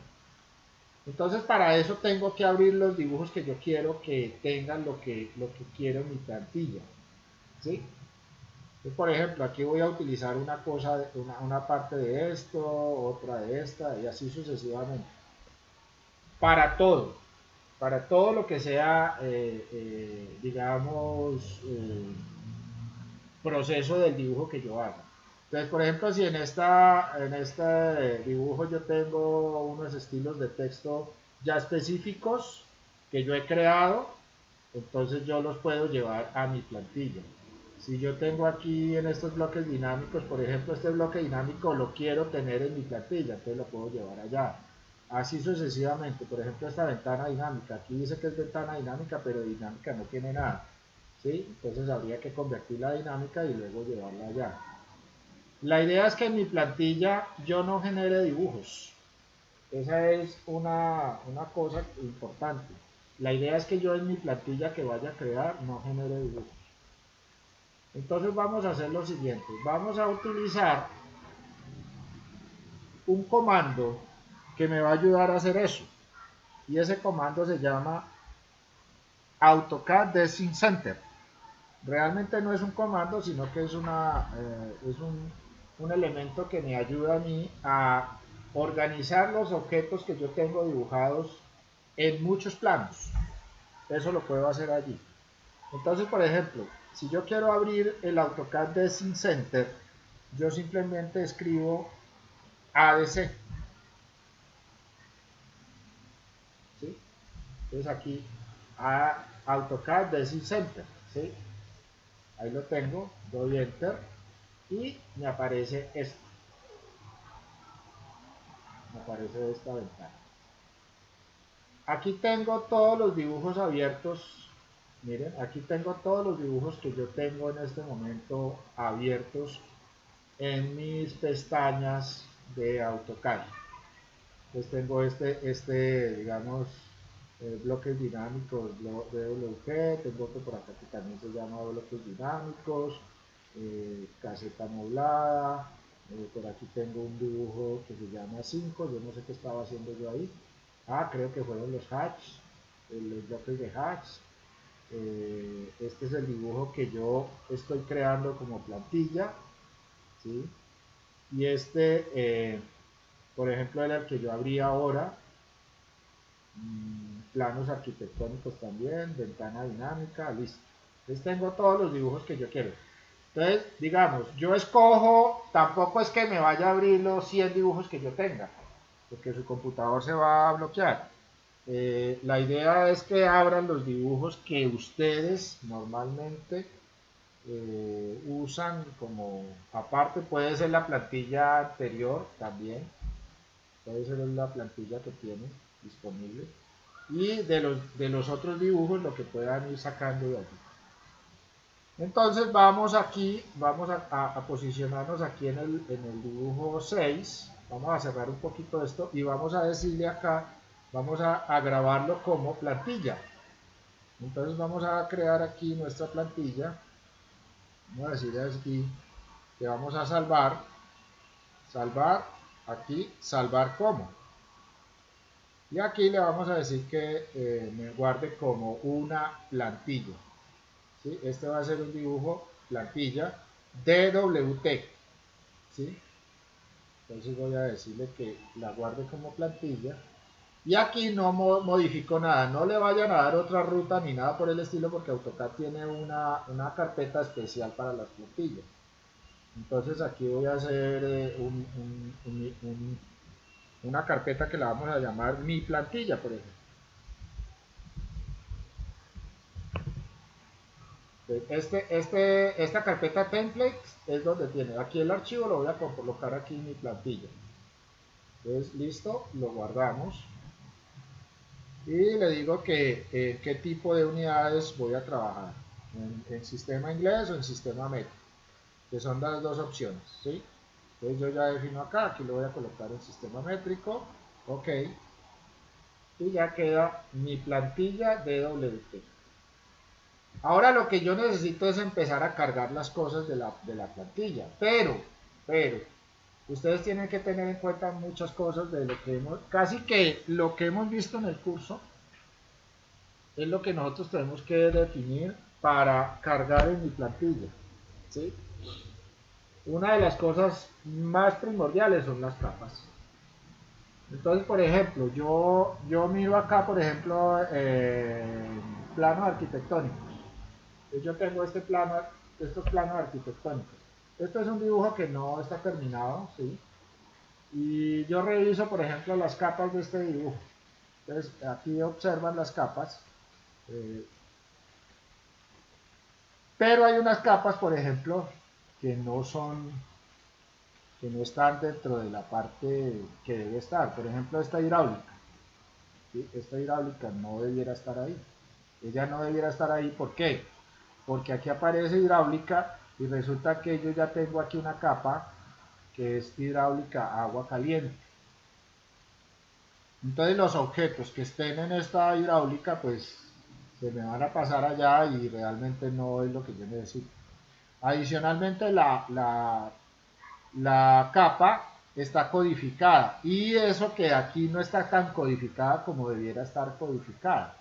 Entonces para eso tengo que abrir los dibujos que yo quiero que tengan lo que quiero en mi plantilla. ¿Sí? Entonces, por ejemplo, aquí voy a utilizar una cosa, una parte de esto, otra de esta, y así sucesivamente. Para todo, para todo lo que sea, digamos, proceso del dibujo que yo haga. Entonces, por ejemplo, si en este dibujo yo tengo unos estilos de texto ya específicos que yo he creado, entonces yo los puedo llevar a mi plantilla. Si yo tengo aquí en estos bloques dinámicos, por ejemplo, este bloque dinámico lo quiero tener en mi plantilla, entonces lo puedo llevar allá. Así sucesivamente, por ejemplo, esta ventana dinámica, aquí dice que es ventana dinámica, pero dinámica no tiene nada, ¿sí? Entonces habría que convertir la dinámica y luego llevarla allá. La idea es que en mi plantilla yo no genere dibujos. Esa es una cosa importante. La idea es que yo en mi plantilla que vaya a crear no genere dibujos. Entonces vamos a hacer lo siguiente. Vamos a utilizar un comando que me va a ayudar a hacer eso. Y ese comando se llama AutoCAD Design Center. Realmente no es un comando, sino que es un elemento que me ayuda a mí a organizar los objetos que yo tengo dibujados en muchos planos. Eso lo puedo hacer allí. Entonces, por ejemplo, si yo quiero abrir el AutoCAD Design Center, yo simplemente escribo ADC. ¿Sí? Entonces aquí AutoCAD Design Center. ¿Sí? Ahí lo tengo, doy Enter y me aparece esto. Me aparece esta ventana. Aquí tengo todos los dibujos abiertos. Miren, aquí tengo todos los dibujos que yo tengo en este momento abiertos en mis pestañas de AutoCAD. Entonces tengo digamos, bloques dinámicos DWG, tengo otro por acá que también se llama bloques dinámicos, caseta moblada, por aquí tengo un dibujo que se llama 5, yo no sé qué estaba haciendo yo ahí. Creo que fueron los hatch, los bloques de hatch. Este es el dibujo que yo estoy creando como plantilla, ¿sí? Y por ejemplo, era el que yo abrí ahora. Planos arquitectónicos también, ventana dinámica, listo. Entonces tengo todos los dibujos que yo quiero. Entonces, digamos, yo escojo, tampoco es que me vaya a abrir los 100 dibujos que yo tenga, porque su computador se va a bloquear. La idea es que abran los dibujos que ustedes normalmente usan como aparte, puede ser la plantilla anterior también, puede ser la plantilla que tienen disponible y de los otros dibujos lo que puedan ir sacando de aquí. Entonces vamos aquí, vamos a posicionarnos aquí en el dibujo 6, vamos a cerrar un poquito esto y vamos a decirle acá, vamos a grabarlo como plantilla. Entonces vamos a crear aquí nuestra plantilla, vamos a decirle aquí que vamos a salvar, aquí, salvar como. Y aquí le vamos a decir que me guarde como una plantilla. ¿Sí? Este va a ser un dibujo plantilla DWT. ¿Sí? Entonces voy a decirle que la guarde como plantilla. Y aquí no modifico nada. No le vayan a dar otra ruta ni nada por el estilo porque AutoCAD tiene una carpeta especial para las plantillas. Entonces aquí voy a hacer una carpeta que la vamos a llamar mi plantilla, por ejemplo. Esta carpeta templates es donde tiene aquí el archivo, lo voy a colocar aquí en mi plantilla. Entonces, listo, lo guardamos. Y le digo que qué tipo de unidades voy a trabajar, en sistema inglés o en sistema métrico, que son las dos opciones, ¿sí? Entonces yo ya defino acá, aquí lo voy a colocar en sistema métrico, ok, y ya queda mi plantilla DWT. Ahora lo que yo necesito es empezar a cargar las cosas de la plantilla, pero, ustedes tienen que tener en cuenta muchas cosas de lo que casi que lo que hemos visto en el curso, es lo que nosotros tenemos que definir para cargar en mi plantilla, ¿sí? Una de las cosas más primordiales son las capas. Entonces, por ejemplo, yo miro acá, por ejemplo, planos arquitectónicos. Yo tengo estos planos arquitectónicos. Esto es un dibujo que no está terminado, ¿sí? Y yo reviso, por ejemplo, las capas de este dibujo. Entonces aquí observan las capas, pero hay unas capas, por ejemplo, que no son, que no están dentro de la parte que debe estar. Por ejemplo, esta hidráulica. ¿Sí? Esta hidráulica no debiera estar ahí. Ella no debiera estar ahí, ¿por qué? Porque aquí aparece hidráulica y resulta que yo ya tengo aquí una capa que es hidráulica agua caliente. Entonces los objetos que estén en esta hidráulica pues se me van a pasar allá y realmente no es lo que yo necesito. Adicionalmente la capa está codificada y eso que aquí no está tan codificada como debiera estar codificada.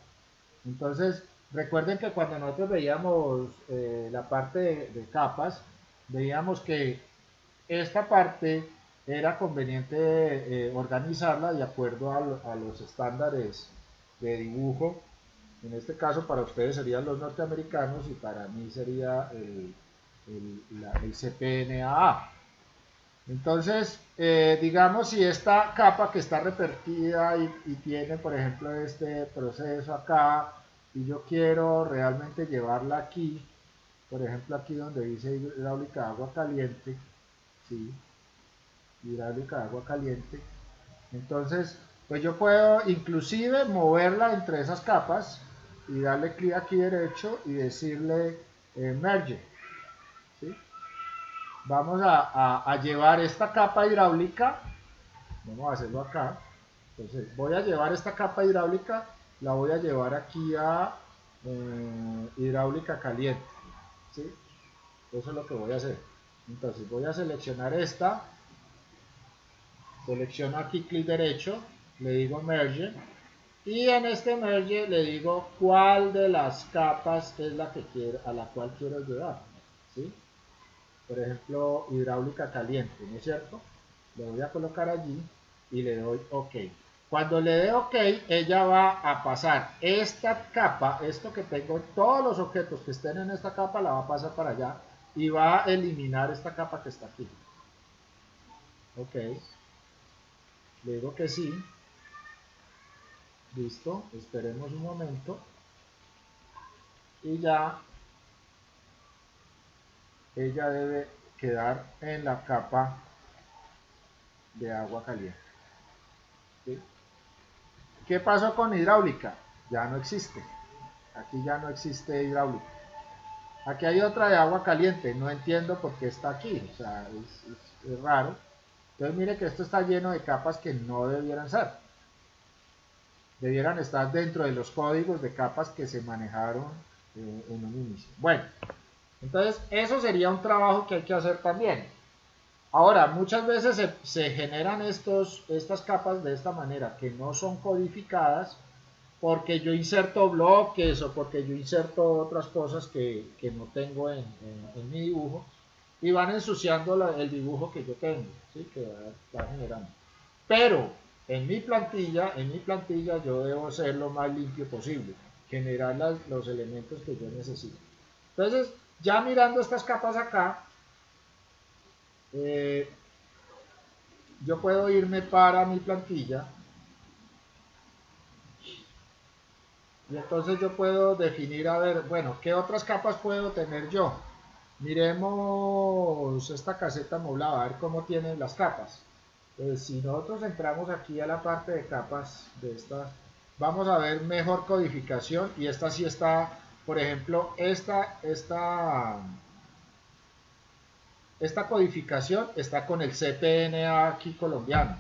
Entonces recuerden que cuando nosotros veíamos la parte de capas, veíamos que esta parte era conveniente organizarla de acuerdo a los estándares de dibujo. En este caso para ustedes serían los norteamericanos y para mí sería el CPNAA. Entonces, digamos si esta capa que está repetida y tiene, por ejemplo, este proceso acá, y yo quiero realmente llevarla aquí, por ejemplo, aquí donde dice hidráulica de agua caliente, ¿sí? Hidráulica de agua caliente. Entonces, pues yo puedo inclusive moverla entre esas capas y darle clic aquí derecho y decirle merge, ¿sí? Vamos a llevar esta capa hidráulica, vamos a hacerlo acá, entonces voy a llevar esta capa hidráulica, la voy a llevar aquí a hidráulica caliente, ¿sí? Eso es lo que voy a hacer. Entonces voy a seleccionar esta, selecciono aquí clic derecho, le digo merge, y en este merge le digo cuál de las capas es la que quiero, a la cual quiero llevar, ¿sí? Por ejemplo, hidráulica caliente, ¿no es cierto? Le voy a colocar allí y le doy OK. Cuando le dé OK, ella va a pasar esta capa, esto que tengo, todos los objetos que estén en esta capa la va a pasar para allá y va a eliminar esta capa que está aquí. OK. Le digo que sí. Listo. Esperemos un momento. Y ya ella debe quedar en la capa de agua caliente. ¿Sí? ¿Qué pasó con hidráulica? Ya no existe. Aquí ya no existe hidráulica. Aquí hay otra de agua caliente. No entiendo por qué está aquí. O sea, es raro. Entonces mire que esto está lleno de capas que no debieran ser. Debieran estar dentro de los códigos de capas que se manejaron en un inicio. Bueno, entonces eso sería un trabajo que hay que hacer también. Ahora, muchas veces se generan estas capas de esta manera, que no son codificadas, porque yo inserto bloques o porque yo inserto otras cosas que no tengo en mi dibujo, y van ensuciando el dibujo que yo tengo, ¿sí? Que va generando. Pero en mi plantilla yo debo ser lo más limpio posible, generar los elementos que yo necesito. Entonces, ya mirando estas capas acá, eh, yo puedo irme para mi plantilla y entonces yo puedo definir, a ver, bueno, ¿qué otras capas puedo tener yo? Miremos esta caseta moblada, a ver cómo tienen las capas. Si nosotros entramos aquí a la parte de capas de esta, vamos a ver mejor codificación y esta sí está, por ejemplo, esta codificación está con el CPNA aquí colombiano.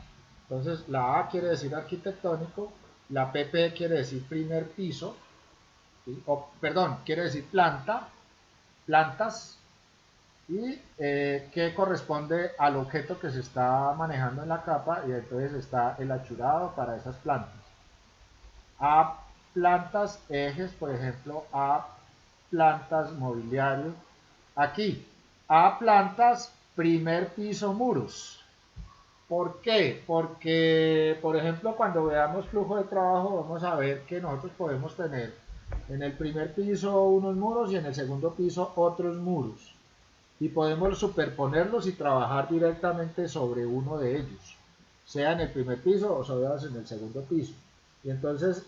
Entonces la A quiere decir arquitectónico, la PP quiere decir primer piso, ¿sí? Perdón, quiere decir plantas, y que corresponde al objeto que se está manejando en la capa, y entonces está el achurado para esas plantas. A plantas, ejes, por ejemplo, a plantas, mobiliario. Aquí, a plantas, primer piso, muros. ¿Por qué? Porque, por ejemplo, cuando veamos flujo de trabajo, vamos a ver que nosotros podemos tener en el primer piso unos muros y en el segundo piso otros muros. Y podemos superponerlos y trabajar directamente sobre uno de ellos, sea en el primer piso o sea en el segundo piso. Y entonces,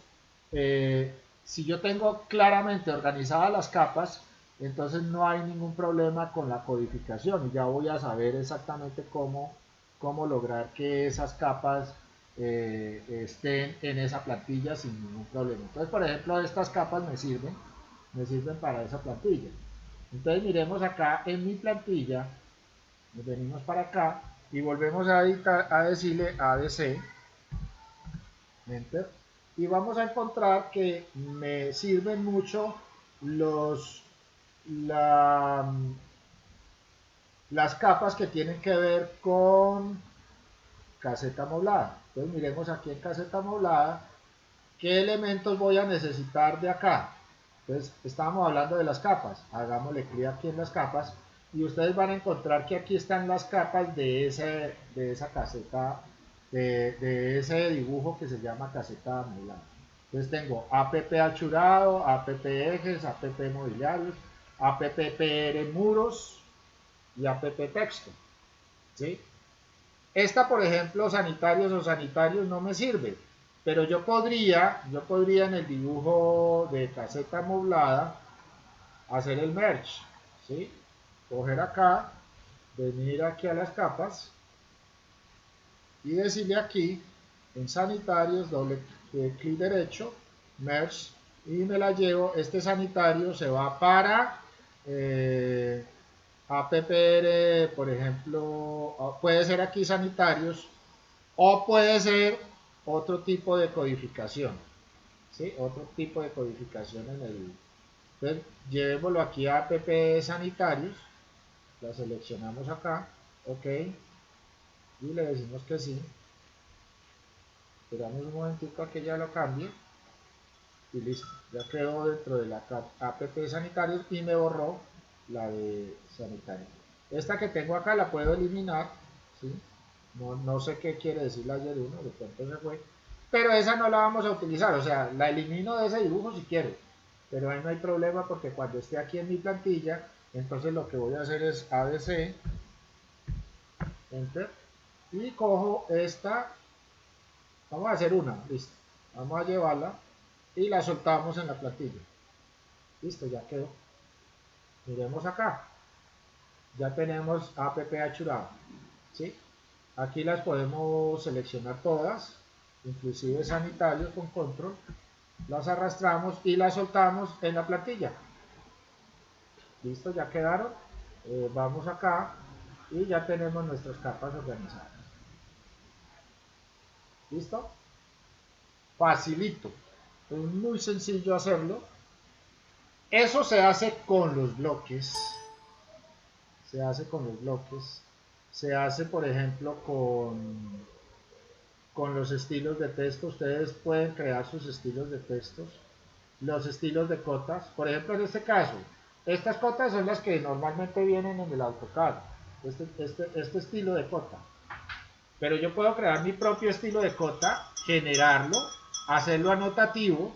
si yo tengo claramente organizadas las capas, entonces no hay ningún problema con la codificación y ya voy a saber exactamente cómo lograr que esas capas estén en esa plantilla sin ningún problema. Entonces, por ejemplo, estas capas me sirven para esa plantilla. Entonces miremos acá en mi plantilla, nos venimos para acá y volvemos a, editar, a decirle ADC, Enter, y vamos a encontrar que me sirven mucho los, la, las capas que tienen que ver con caseta amoblada. Entonces miremos aquí en caseta amoblada qué elementos voy a necesitar de acá. Entonces estábamos hablando de las capas, hagámosle clic aquí en las capas y ustedes van a encontrar que aquí están las capas de esa caseta, de ese dibujo que se llama caseta amoblada. Entonces tengo app achurado, app ejes, app mobiliarios, app pr muros y app texto. ¿Sí? Esta, por ejemplo, sanitarios o sanitarios no me sirve, pero yo podría en el dibujo de caseta amoblada hacer el merge, ¿sí? Coger acá, venir aquí a las capas y decirle aquí en sanitarios, doble clic derecho, merge, y me la llevo. Este sanitario se va para APPR, por ejemplo, puede ser aquí sanitarios o puede ser otro tipo de codificación, ¿sí? Otro tipo de codificación en el... Entonces, llevémoslo aquí a app sanitarios, la seleccionamos acá, ok, y le decimos que sí. Esperamos un momentito a que ya lo cambie y listo, ya quedó dentro de la app sanitarios y me borró la de sanitario. Esta que tengo acá la puedo eliminar, ¿sí? No sé qué quiere decir la ayer 1, de pronto se fue, pero esa no la vamos a utilizar, o sea, la elimino de ese dibujo si quiero, pero ahí no hay problema porque cuando esté aquí en mi plantilla, entonces lo que voy a hacer es ADC, Enter, y cojo esta, vamos a hacer una, listo, vamos a llevarla y la soltamos en la plantilla, listo, ya quedó. Miremos acá, ya tenemos app achurado, ¿sí? Aquí las podemos seleccionar todas, inclusive sanitarios con control, las arrastramos y las soltamos en la plantilla. Listo, ya quedaron. Vamos acá y ya tenemos nuestras capas organizadas. ¿Listo? Facilito. Es muy sencillo hacerlo. Eso se hace con los bloques. Se hace con los bloques. Se hace, por ejemplo, con los estilos de texto. Ustedes pueden crear sus estilos de textos. Los estilos de cotas. Por ejemplo, en este caso, estas cotas son las que normalmente vienen en el AutoCAD. Este estilo de cota. Pero yo puedo crear mi propio estilo de cota, generarlo, hacerlo anotativo,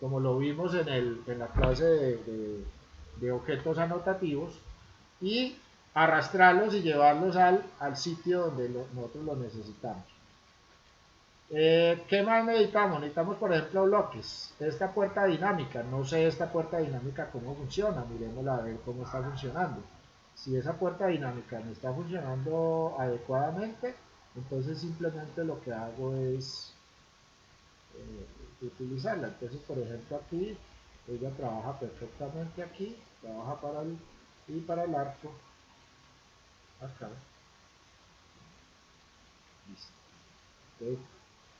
como lo vimos en la clase de objetos anotativos, y arrastrarlos y llevarlos al sitio donde nosotros los necesitamos. ¿Qué más necesitamos? Necesitamos, por ejemplo, bloques. Esta puerta dinámica, no sé esta puerta dinámica cómo funciona, miremosla a ver cómo está funcionando. Si esa puerta dinámica me está funcionando adecuadamente, entonces simplemente lo que hago es utilizarla. Entonces, por ejemplo, aquí ella trabaja perfectamente aquí, trabaja para el arco, acá. Listo. Entonces,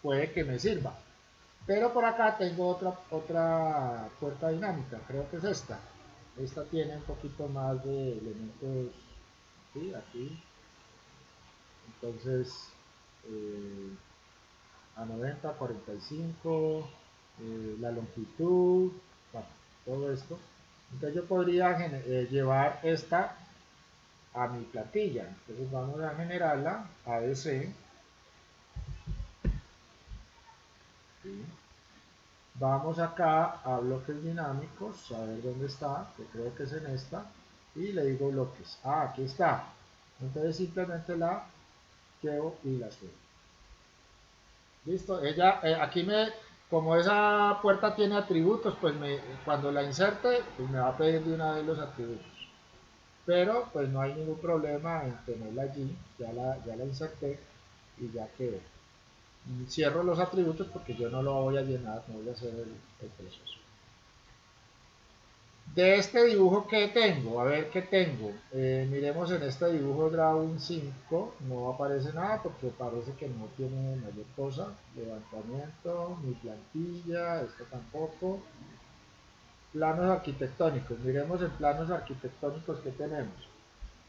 puede que me sirva. Pero por acá tengo otra puerta dinámica, creo que es esta. Esta tiene un poquito más de elementos, ¿sí? Aquí. Entonces, a 90, 45, la longitud, bueno, todo esto. Entonces yo podría llevar esta a mi plantilla. Entonces vamos a generarla, ADC. ¿Sí? Vamos acá a bloques dinámicos, a ver dónde está, que creo que es en esta, y le digo bloques. Ah, aquí está. Entonces simplemente la llevo y la subo. Listo, ella aquí como esa puerta tiene atributos, pues cuando la inserte, pues me va a pedir de una vez los atributos. Pero pues no hay ningún problema en tenerla allí, ya la inserté y ya quedó. Cierro los atributos porque yo no lo voy a llenar, no voy a hacer el proceso. De este dibujo que tengo, a ver qué tengo. Miremos en este dibujo Drawing 5, no aparece nada porque parece que no tiene mayor cosa. Levantamiento, mi plantilla, esto tampoco. Planos arquitectónicos, miremos en planos arquitectónicos que tenemos.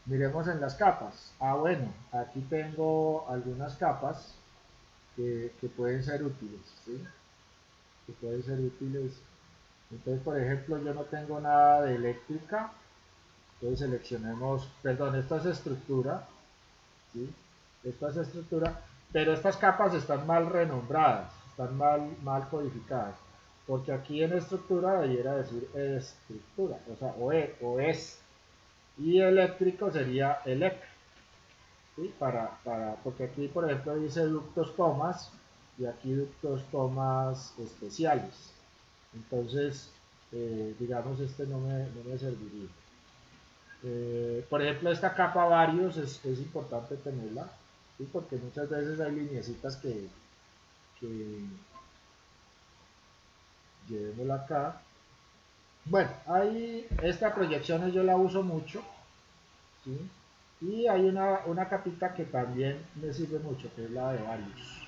Miremos en las capas. Ah, bueno, aquí tengo algunas capas que pueden ser útiles, ¿sí? Que pueden ser útiles. Entonces, por ejemplo, yo no tengo nada de eléctrica. Entonces seleccionemos, perdón, esta es estructura, ¿sí? Esta es estructura, pero estas capas están mal renombradas, están mal codificadas. Porque aquí en estructura debiera decir estructura, o sea, o es. Y eléctrico sería elec. ¿Sí? Porque aquí, por ejemplo, dice ductos tomas y aquí ductos tomas especiales. Entonces, digamos, este no me serviría. Por ejemplo, esta capa varios es importante tenerla, ¿sí? Porque muchas veces hay lineecitas que llevémosla acá. Bueno, esta proyección yo la uso mucho, ¿sí? Y hay una capita que también me sirve mucho, que es la de varios.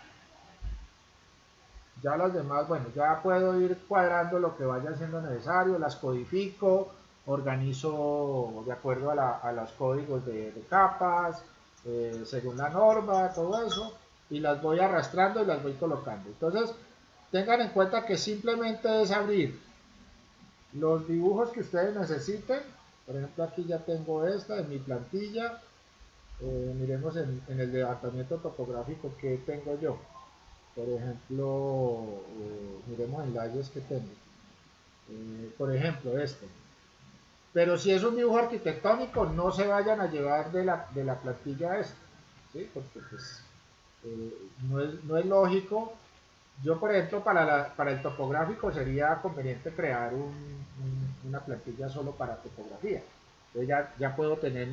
Ya las demás, bueno, ya puedo ir cuadrando lo que vaya siendo necesario, las codifico, organizo de acuerdo a los códigos de capas, según la norma, todo eso, y las voy arrastrando y las voy colocando. Entonces, tengan en cuenta que simplemente es abrir los dibujos que ustedes necesiten. Por ejemplo, aquí ya tengo esta en mi plantilla. Miremos en el levantamiento topográfico que tengo yo. Por ejemplo, miremos enlaces que tengo. Por ejemplo, este. Pero si es un dibujo arquitectónico, no se vayan a llevar de la plantilla esta, ¿sí? Porque pues, no es lógico. Yo, por ejemplo, para el topográfico sería conveniente crear una plantilla solo para topografía. Entonces ya puedo tener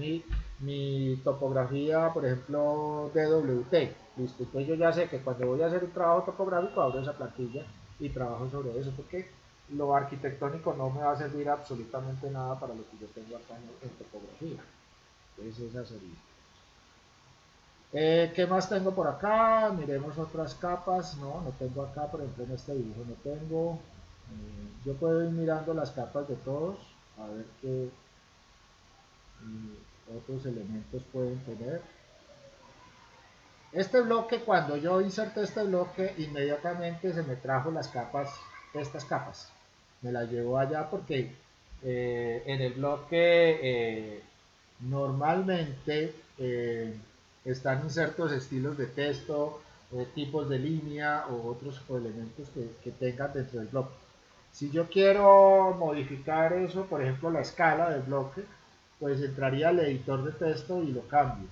mi topografía, por ejemplo, DWT. Listo, entonces yo ya sé que cuando voy a hacer un trabajo topográfico abro esa plantilla y trabajo sobre eso, porque lo arquitectónico no me va a servir absolutamente nada para lo que yo tengo acá en topografía. Entonces esa sería. ¿Qué más tengo por acá? Miremos otras capas. No tengo acá, por ejemplo, en este dibujo no tengo. Yo puedo ir mirando las capas de todos, a ver qué otros elementos pueden tener. Este bloque, cuando yo inserté este bloque, inmediatamente se me trajo las capas, estas capas. Me las llevo allá porque en el bloque normalmente están insertos estilos de texto, tipos de línea o otros elementos que tengan dentro del bloque. Si yo quiero modificar eso, por ejemplo la escala del bloque, pues entraría al editor de texto y lo cambio.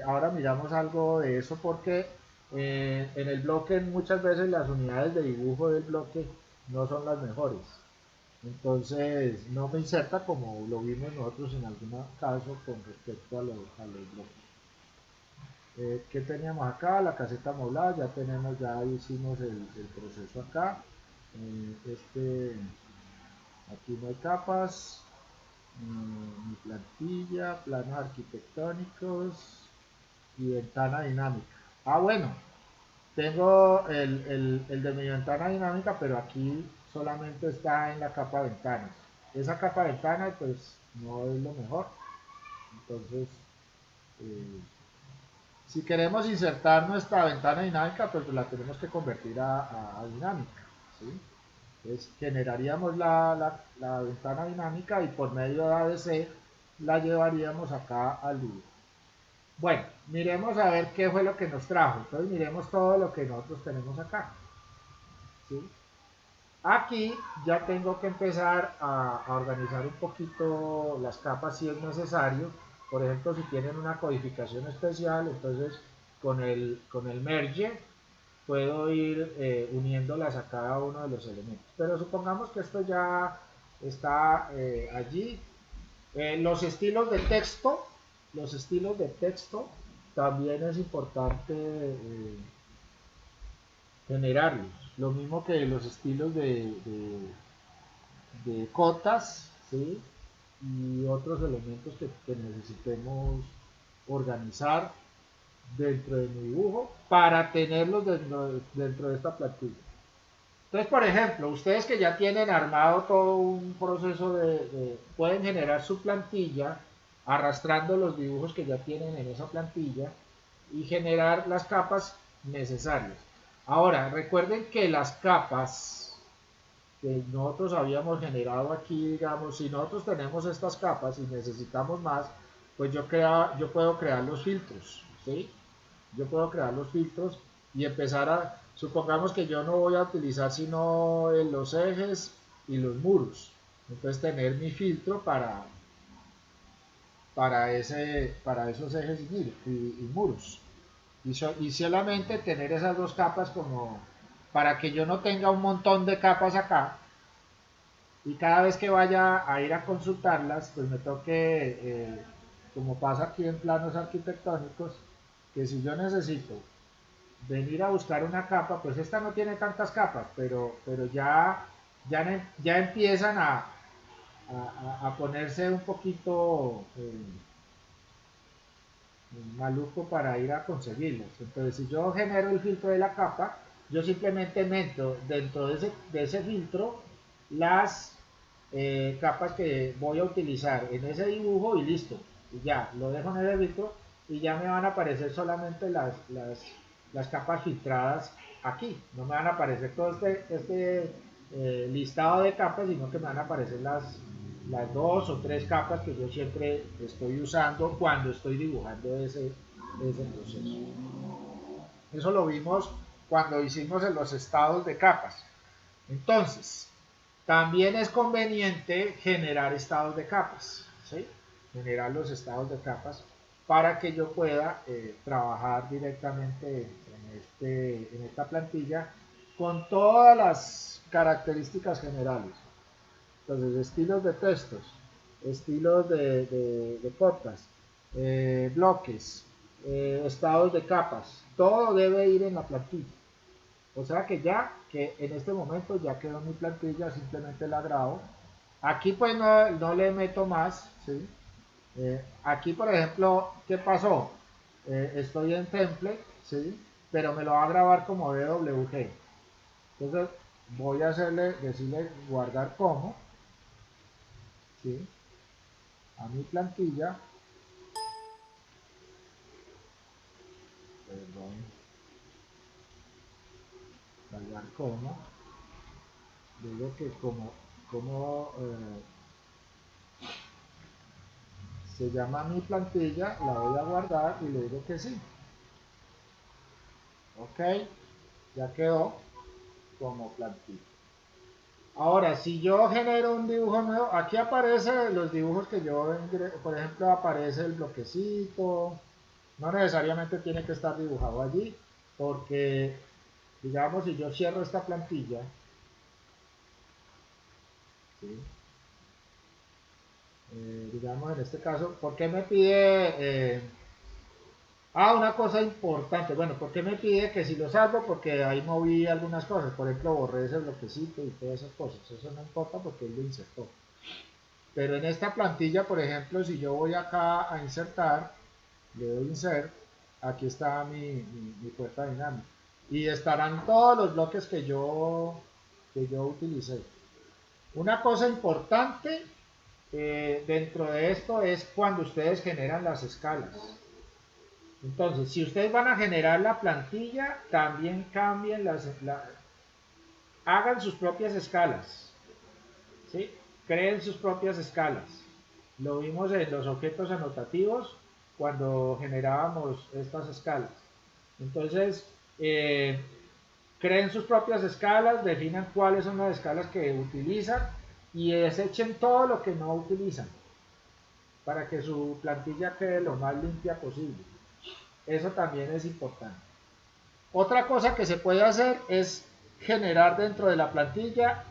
Ahora miramos algo de eso porque en el bloque muchas veces las unidades de dibujo del bloque no son las mejores. Entonces no me inserta como lo vimos nosotros en algún caso con respecto a los bloques. ¿Qué teníamos acá? La caseta moblada, ya hicimos el proceso acá. Aquí no hay capas. Mi plantilla, planos arquitectónicos y ventana dinámica. Ah, bueno, tengo el de mi ventana dinámica, pero aquí solamente está en la capa de ventanas. Esa capa de ventanas pues no es lo mejor. Entonces, eh, si queremos insertar nuestra ventana dinámica, pues la tenemos que convertir a dinámica, ¿sí? Entonces generaríamos la ventana dinámica y por medio de ADC la llevaríamos acá al dibujo. Bueno, miremos a ver qué fue lo que nos trajo. Entonces miremos todo lo que nosotros tenemos acá, ¿sí? Aquí ya tengo que empezar a organizar un poquito las capas si es necesario. Por ejemplo, si tienen una codificación especial, entonces con el merge puedo ir uniéndolas a cada uno de los elementos. Pero supongamos que esto ya está allí. Los estilos de texto también es importante generarlos. Lo mismo que los estilos de cotas, ¿sí? Y otros elementos que necesitemos organizar dentro de mi dibujo para tenerlos dentro de esta plantilla. Entonces, por ejemplo, ustedes que ya tienen armado todo un proceso pueden generar su plantilla arrastrando los dibujos que ya tienen en esa plantilla y generar las capas necesarias. Ahora, recuerden que las capas que nosotros habíamos generado aquí, digamos, si nosotros tenemos estas capas y necesitamos más, pues yo puedo crear los filtros, ¿sí? Yo puedo crear los filtros y empezar supongamos que yo no voy a utilizar sino los ejes y los muros, entonces tener mi filtro para esos ejes y muros, y solamente tener esas dos capas como para que yo no tenga un montón de capas acá y cada vez que vaya a ir a consultarlas, pues me toque, como pasa aquí en planos arquitectónicos, que si yo necesito venir a buscar una capa, pues esta no tiene tantas capas, pero ya empiezan a ponerse un poquito maluco para ir a conseguirlas. Entonces, si yo genero el filtro de la capa, yo simplemente meto dentro de ese filtro las capas que voy a utilizar en ese dibujo y listo. Y ya, lo dejo en el filtro y ya me van a aparecer solamente las capas filtradas aquí. No me van a aparecer todo este listado de capas, sino que me van a aparecer las dos o tres capas que yo siempre estoy usando cuando estoy dibujando ese proceso. Eso lo vimos cuando hicimos en los estados de capas. Entonces, también es conveniente generar estados de capas, ¿sí? Generar los estados de capas para que yo pueda trabajar directamente en esta plantilla con todas las características generales. Entonces, estilos de textos, estilos de cotas, bloques, estados de capas, todo debe ir en la plantilla. O sea que en este momento ya quedó mi plantilla, simplemente la grabo. Aquí pues no le meto más, ¿sí? Aquí por ejemplo, ¿qué pasó? Estoy en template, ¿sí? Pero me lo va a grabar como DWG. Entonces voy a decirle guardar como, ¿sí? A mi plantilla, perdón, guardar como, digo que como se llama mi plantilla, la voy a guardar y le digo que sí. Ok, ya quedó como plantilla. Ahora, si yo genero un dibujo nuevo, aquí aparecen los dibujos que yo, por ejemplo, aparece el bloquecito, no necesariamente tiene que estar dibujado allí, porque, digamos, si yo cierro esta plantilla, ¿sí? Digamos en este caso, ¿por qué me pide una cosa importante? Bueno, ¿por qué me pide que si lo salvo? Porque ahí moví algunas cosas, por ejemplo, borré ese bloquecito y todas esas cosas, eso no importa porque él lo insertó. Pero en esta plantilla, por ejemplo, si yo voy acá a insertar, le doy insert, aquí está mi puerta dinámica y estarán todos los bloques que yo utilicé. Una cosa importante dentro de esto es cuando ustedes generan las escalas. Entonces, si ustedes van a generar la plantilla, también cambien hagan sus propias escalas, ¿sí? Creen sus propias escalas. Lo vimos en los objetos anotativos cuando generábamos estas escalas. Entonces, creen sus propias escalas, definan cuáles son las escalas que utilizan y desechen todo lo que no utilizan para que su plantilla quede lo más limpia posible. Eso también es importante. Otra cosa que se puede hacer es generar dentro de la plantilla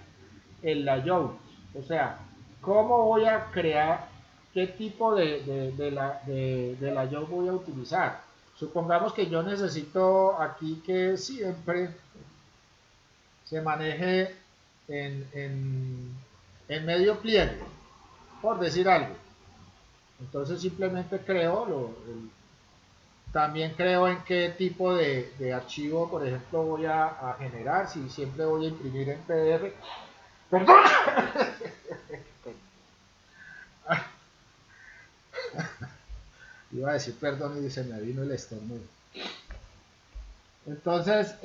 el layout. O sea, cómo voy a crear, qué tipo de layout voy a utilizar. Supongamos que yo necesito aquí que siempre se maneje en medio pliegue, por decir algo. Entonces simplemente creo, también creo en qué tipo de archivo, por ejemplo, voy a generar, si siempre voy a imprimir en PDF. Perdón. Iba a decir perdón y se me vino el estornudo. Entonces,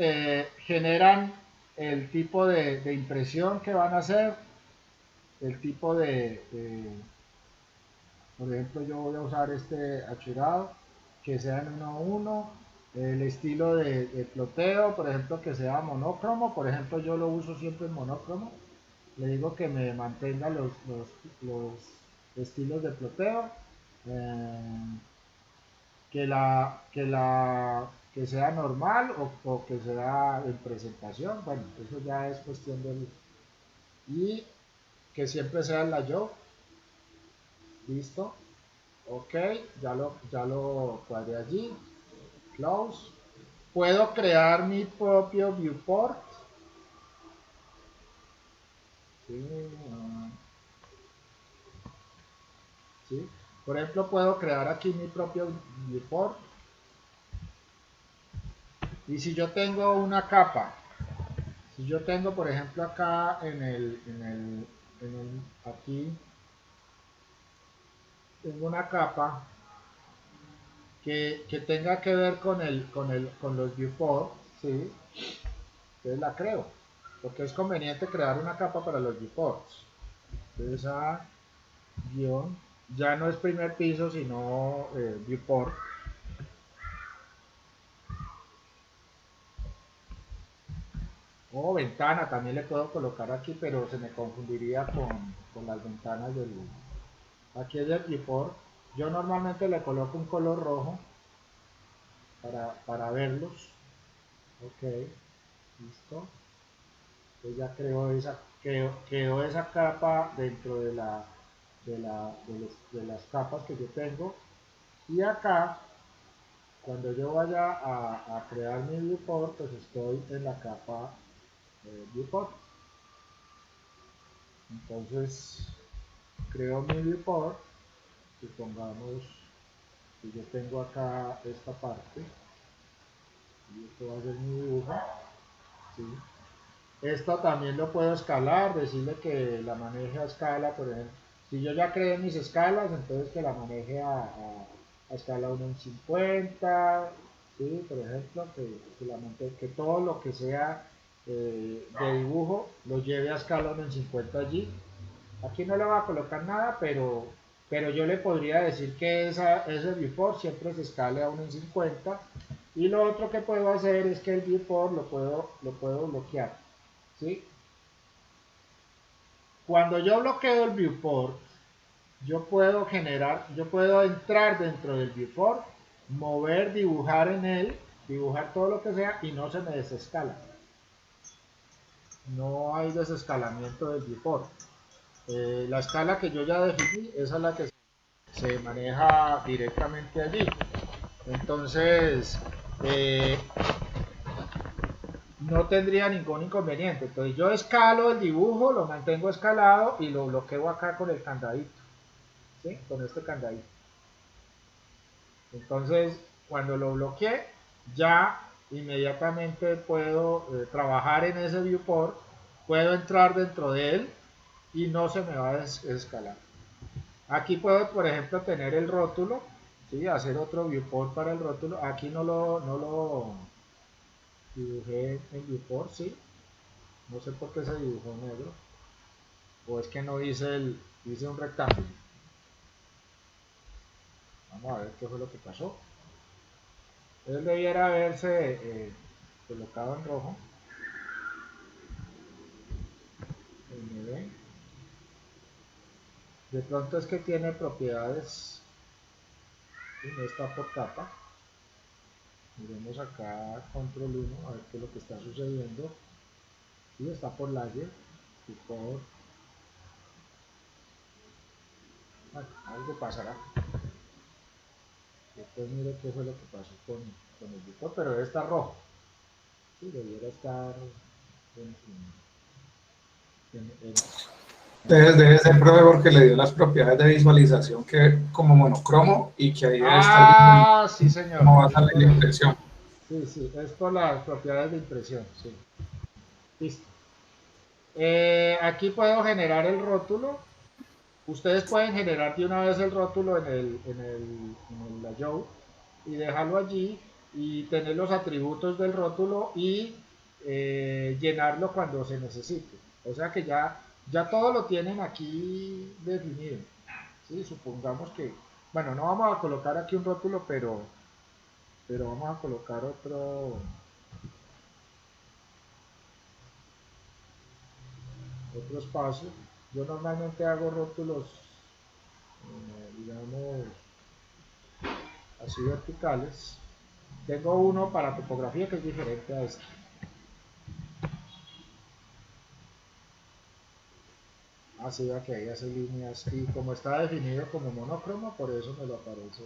generan el tipo de impresión que van a hacer, el tipo por ejemplo, yo voy a usar este achurado, que sea en 1 a 1, el estilo de ploteo, por ejemplo, que sea monócromo, por ejemplo, yo lo uso siempre en monócromo, le digo que me mantenga los estilos de ploteo, eh, que sea normal o que sea en presentación, bueno, eso ya es cuestión del... Y que siempre sea el layout, listo, ok, ya lo cuadré allí, close. Puedo crear mi propio viewport, ¿sí? ¿Sí? Por ejemplo, puedo crear aquí mi propio viewport. Y si yo tengo una capa, si yo tengo, por ejemplo, acá aquí, tengo una capa que tenga que ver con los viewports, ¿sí? Entonces la creo, porque es conveniente crear una capa para los viewports. Entonces a guión, ya no es primer piso, sino viewport. O ventana, también le puedo colocar aquí, pero se me confundiría con las ventanas del... Aquí es el viewport. Yo normalmente le coloco un color rojo para verlos. Ok, listo. Entonces ya quedó esa capa dentro de las capas que yo tengo. Y acá, cuando yo vaya a crear mi viewport, pues estoy en la capa viewport. Entonces, creo mi viewport. Supongamos que yo tengo acá esta parte. Y esto va a ser mi dibujo. ¿Sí? Esto también lo puedo escalar, decirle que la maneje a escala, por ejemplo. Si yo ya creé mis escalas, entonces que la maneje a escala 1 en 50, ¿sí? Por ejemplo, que todo lo que sea de dibujo lo lleve a escala 1 en 50 allí. Aquí no le voy a colocar nada, pero yo le podría decir que ese viewport siempre se escale a 1 en 50. Y lo otro que puedo hacer es que el viewport lo puedo bloquear. ¿Sí? Cuando yo bloqueo el viewport, yo puedo entrar dentro del viewport, mover, dibujar en él, dibujar todo lo que sea y no se me desescala. No hay desescalamiento del viewport. La escala que yo ya definí, esa es la que se maneja directamente allí. Entonces, eh, no tendría ningún inconveniente. Entonces yo escalo el dibujo, lo mantengo escalado y lo bloqueo acá con el candadito, ¿sí? Con este candadito. Entonces, cuando lo bloqueé, ya inmediatamente puedo trabajar en ese viewport, puedo entrar dentro de él y no se me va a escalar. Aquí puedo, por ejemplo, tener el rótulo, ¿sí? Hacer otro viewport para el rótulo. Aquí no lo dibujé en viewport, ¿sí? No sé por qué se dibujó negro. O es que no hice un rectángulo. Vamos a ver qué fue lo que pasó. Él debiera haberse colocado en rojo. De pronto es que tiene propiedades y no está por capa. Miremos acá control 1 a ver qué es lo que está sucediendo. Sí, está por layer y por... Bueno, algo pasará. Después mire qué fue lo que pasó con el viewport, pero debe estar rojo. Sí, debiera estar en, en, en, Debe ser profe porque le dio las propiedades de visualización que como monocromo y que ahí debe estar viendo Ah, sí, señor. cómo va a Es salir por la eso. impresión. Sí, sí, es por las propiedades de impresión. Sí. Listo. Aquí puedo generar el rótulo. Ustedes pueden generar de una vez el rótulo en el layout y dejarlo allí y tener los atributos del rótulo y llenarlo cuando se necesite. O sea que ya todo lo tienen aquí definido. ¿Sí? Supongamos que, bueno, no vamos a colocar aquí un rótulo, pero vamos a colocar otro espacio. Yo normalmente hago rótulos, digamos, así verticales. Tengo uno para topografía que es diferente a este. Así va que ahí hace líneas y como está definido como monocromo, por eso me lo aparece.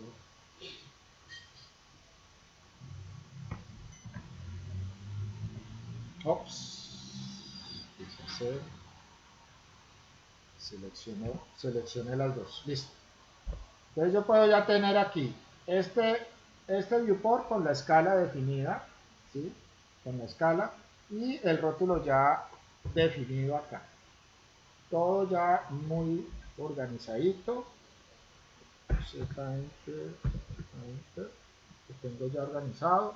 Ops. Seleccioné las dos. Listo. Entonces yo puedo ya tener aquí este viewport con la escala definida, ¿sí? Con la escala y el rótulo ya definido acá. Todo ya muy organizadito. Lo tengo ya organizado.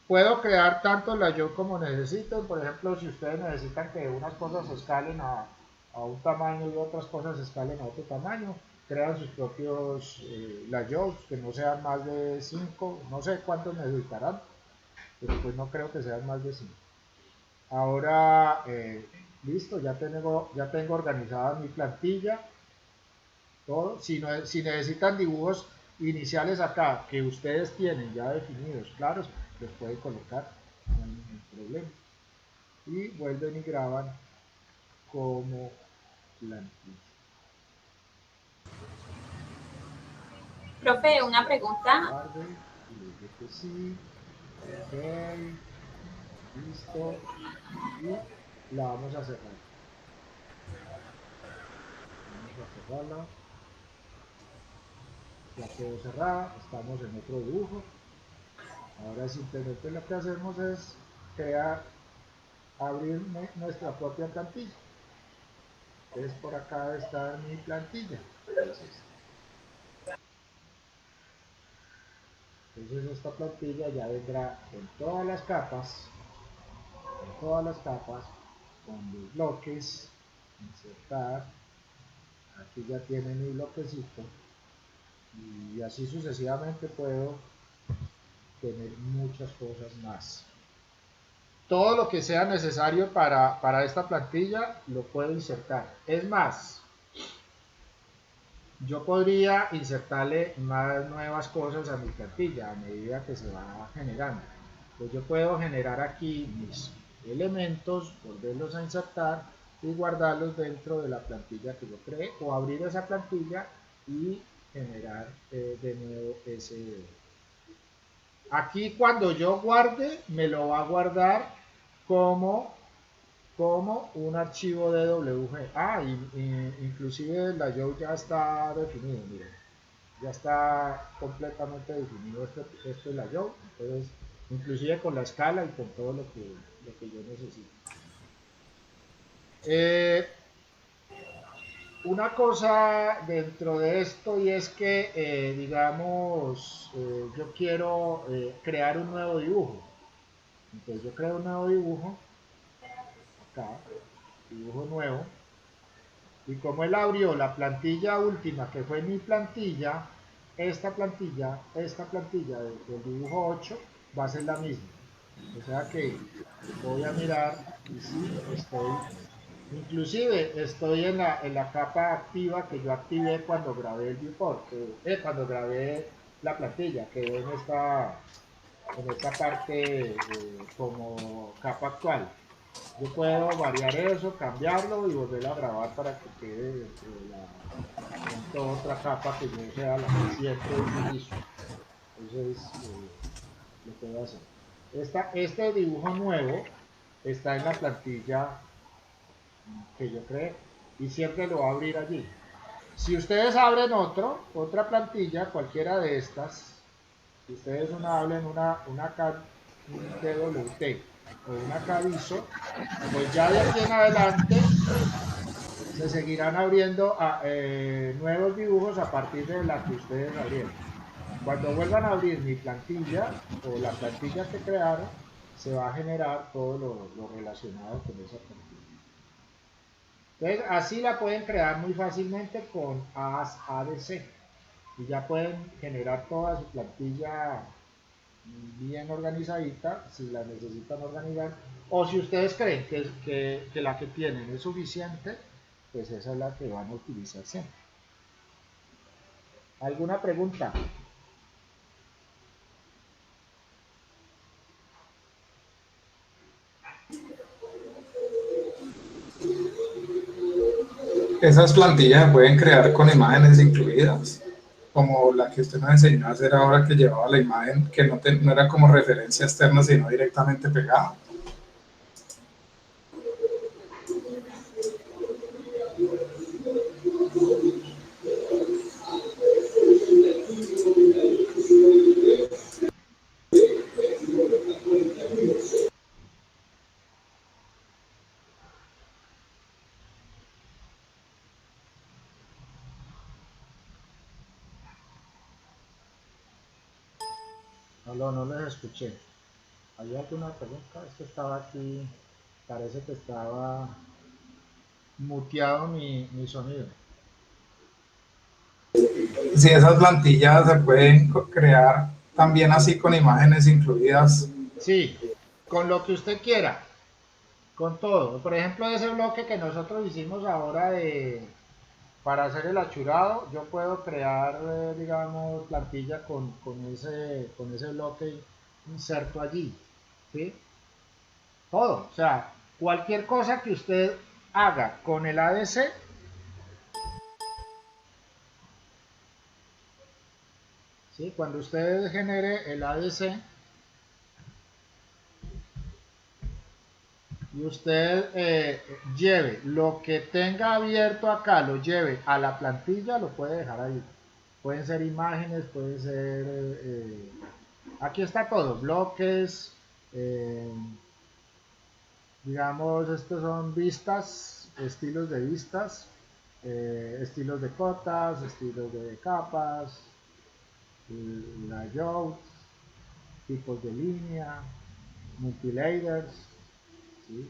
Puedo crear tanto la yo como necesiten. Por ejemplo, si ustedes necesitan que unas cosas se escalen a un tamaño y otras cosas se escalen a otro tamaño, crean sus propios layouts que no sean más de 5, no sé cuántos necesitarán, pero pues no creo que sean más de 5. Ahora, listo, ya tengo organizada mi plantilla, todo. Si necesitan dibujos iniciales acá que ustedes tienen ya definidos, claros, los pueden colocar, no hay ningún problema. Y vuelven y graban como plantilla. Profe, una pregunta. Guarde, y le digo que sí, ok, listo, y la vamos a cerrar. Vamos a cerrarla, ya quedó cerrada, estamos en otro dibujo. Ahora simplemente lo que hacemos es abrir nuestra propia plantilla. Entonces por acá está mi plantilla. Entonces esta plantilla ya vendrá en todas las capas, con mis bloques, insertar, aquí ya tiene mi bloquecito, y así sucesivamente puedo tener muchas cosas más. Todo lo que sea necesario para esta plantilla lo puedo insertar. Es más, yo podría insertarle más nuevas cosas a mi plantilla a medida que se va generando. Pues yo puedo generar aquí mis elementos, volverlos a insertar y guardarlos dentro de la plantilla que yo creé, o abrir esa plantilla y generar de nuevo ese. Aquí cuando yo guarde, me lo va a guardar como un archivo de WG. Inclusive el layout ya está definido, miren. Ya está completamente definido este layout. Entonces, inclusive con la escala y con todo lo que yo necesito. Una cosa dentro de esto y es que, digamos, yo quiero crear un nuevo dibujo. Entonces yo creo un nuevo dibujo, acá, dibujo nuevo, y como él abrió la plantilla última, que fue mi plantilla, esta plantilla del dibujo 8 va a ser la misma. O sea que voy a mirar y sí, inclusive estoy en la capa activa que yo activé cuando grabé el viewport, cuando grabé la plantilla, quedó en esta parte como capa actual. Yo puedo variar eso, cambiarlo y volver a grabar para que quede dentro de pronto otra capa que no sea la que siempre utilizo. Entonces, lo puedo hacer. Este dibujo nuevo está en la plantilla que yo creé y siempre lo va a abrir allí. Si ustedes abren otra plantilla, cualquiera de estas, si ustedes abren un DWT o una Caviso, pues ya de aquí en adelante se seguirán abriendo nuevos dibujos a partir de la que ustedes abrieron. Cuando vuelvan a abrir mi plantilla o la plantilla que crearon, se va a generar todo lo relacionado con esa plantilla. Entonces, así la pueden crear muy fácilmente con ADC y ya pueden generar toda su plantilla bien organizadita si la necesitan organizar, o si ustedes creen que la que tienen es suficiente, pues esa es la que van a utilizar siempre. ¿Alguna pregunta? Esas plantillas se pueden crear con imágenes incluidas, como la que usted nos enseñó a hacer ahora, que llevaba la imagen que no era como referencia externa, sino directamente pegada. No les escuché. ¿Hay alguna pregunta? Es que estaba aquí, parece que estaba muteado mi sonido. Si esas plantillas se pueden crear también así con imágenes incluidas. Sí, con lo que usted quiera, con todo. Por ejemplo, ese bloque que nosotros hicimos ahora para hacer el achurado, yo puedo crear, digamos, plantilla con ese bloque inserto allí, ¿sí? Todo, o sea, cualquier cosa que usted haga con el ADC, ¿sí? Cuando usted genere el ADC y usted lleve lo que tenga abierto acá, lo lleve a la plantilla, lo puede dejar ahí. Pueden ser imágenes, pueden ser... aquí está todo, bloques, eh, digamos, estos son vistas, estilos de vistas, estilos de cotas, estilos de capas, layouts, tipos de línea, multilayers, ¿sí?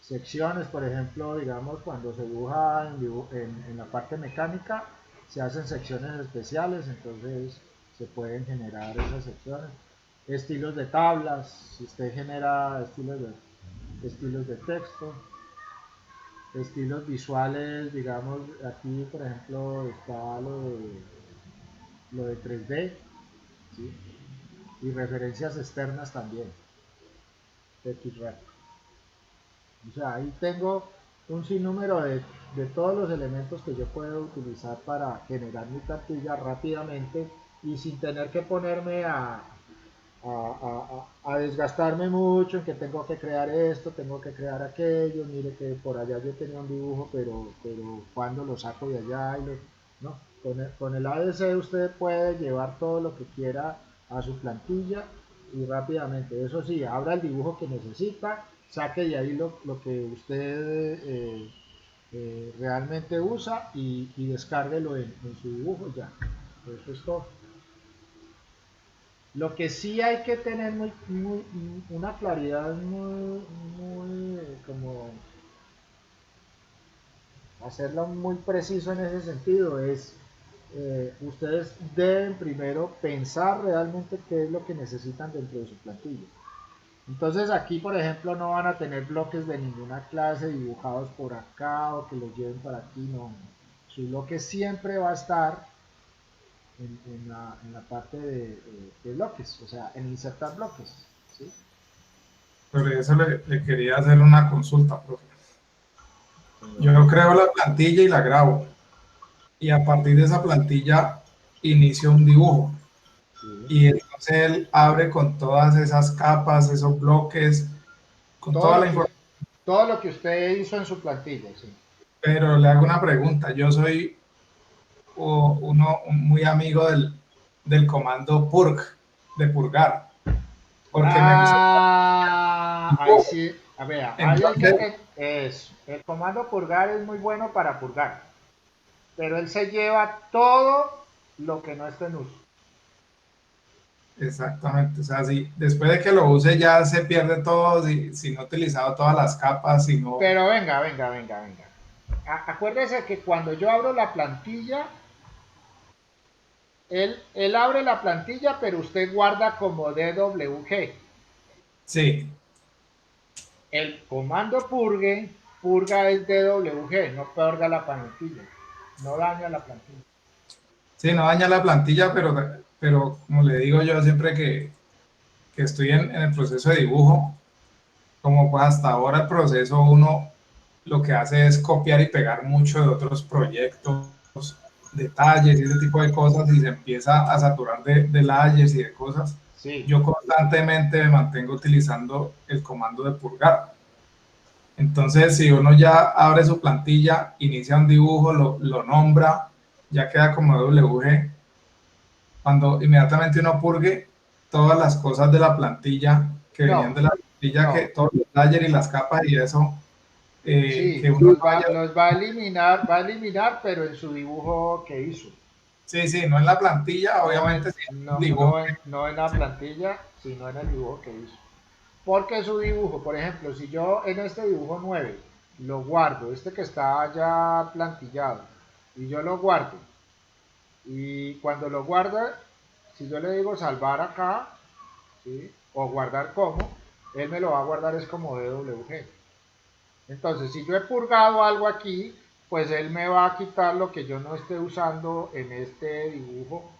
Secciones, por ejemplo, digamos, cuando se dibuja en la parte mecánica, se hacen secciones especiales, entonces se pueden generar esas secciones. Estilos de tablas, si usted genera estilos de texto, estilos visuales, digamos, aquí por ejemplo está lo de 3D, ¿sí? Y referencias externas también, XREF. O sea, ahí tengo un sinnúmero de todos los elementos que yo puedo utilizar para generar mi plantilla rápidamente y sin tener que ponerme a desgastarme mucho en que tengo que crear esto, tengo que crear aquello, mire que por allá yo tenía un dibujo, pero cuando lo saco de allá, ¿no? Con el ADC usted puede llevar todo lo que quiera a su plantilla y rápidamente, eso sí, abra el dibujo que necesita, saque de ahí lo que usted realmente usa y descárguelo en su dibujo ya, eso es todo. Lo que sí hay que tener una claridad muy, como hacerlo muy preciso en ese sentido es, ustedes deben primero pensar realmente qué es lo que necesitan dentro de su plantilla. Entonces aquí, por ejemplo, no van a tener bloques de ninguna clase dibujados por acá o que los lleven para aquí, no. Su bloque siempre va a estar en la parte de bloques, o sea, en insertar bloques, ¿sí? Por eso le quería hacer una consulta, profe. Señor. Yo creo la plantilla y la grabo. Y a partir de esa plantilla inicio un dibujo. Sí. Y entonces él abre con todas esas capas, esos bloques, con Todo toda lo la que, información. todo lo que usted hizo en su plantilla, sí. Pero le hago una pregunta. Yo soy muy amigo del comando purg, de purgar, porque me gusta Ah, el ahí dibujo. sí. A ver, ahí hay que Entonces, eso. El comando purgar es muy bueno para purgar, pero él se lleva todo lo que no esté en uso. exactamente, o sea, si después de que lo use ya se pierde todo, si no he utilizado todas las capas, si no, Pero venga, venga, venga, venga. Acuérdese que cuando yo abro la plantilla, él abre la plantilla, pero usted guarda como DWG. sí, El comando purgue, purga es DWG, no purga la plantilla, no daña la plantilla. sí, no daña la plantilla, pero como le digo yo siempre que estoy en el proceso de dibujo, como pues hasta ahora el proceso uno lo que hace es copiar y pegar mucho de otros proyectos, detalles y ese tipo de cosas y se empieza a saturar de layers y de cosas. Sí, Yo constantemente me mantengo utilizando el comando de purgar. Entonces, si uno ya abre su plantilla, inicia un dibujo, lo nombra, ya queda como WG. Cuando inmediatamente uno purgue todas las cosas de la plantilla que venían no, de la plantilla, que no, todos los layers y las capas y eso, que sí, uno no haya. los va a eliminar, pero en su dibujo que hizo. Sí, sí, no en la plantilla, No obviamente en, sí en un no, dibujo. no, no en la plantilla, sino en el dibujo que hizo. Porque su dibujo, por ejemplo, si yo en este dibujo 9 lo guardo, este que está ya plantillado, y yo lo guardo, y cuando lo guarde, si yo le digo salvar acá, ¿sí? O guardar como, él me lo va a guardar es como DWG. Entonces, si yo he purgado algo aquí, pues él me va a quitar lo que yo no esté usando en este dibujo,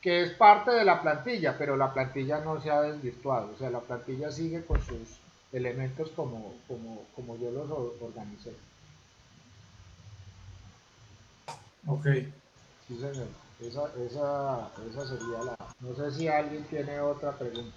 que es parte de la plantilla, pero la plantilla no se ha desvirtuado, o sea, la plantilla sigue con sus elementos como yo los organicé. Ok. Sí, señor. Esa sería la... No sé si alguien tiene otra pregunta.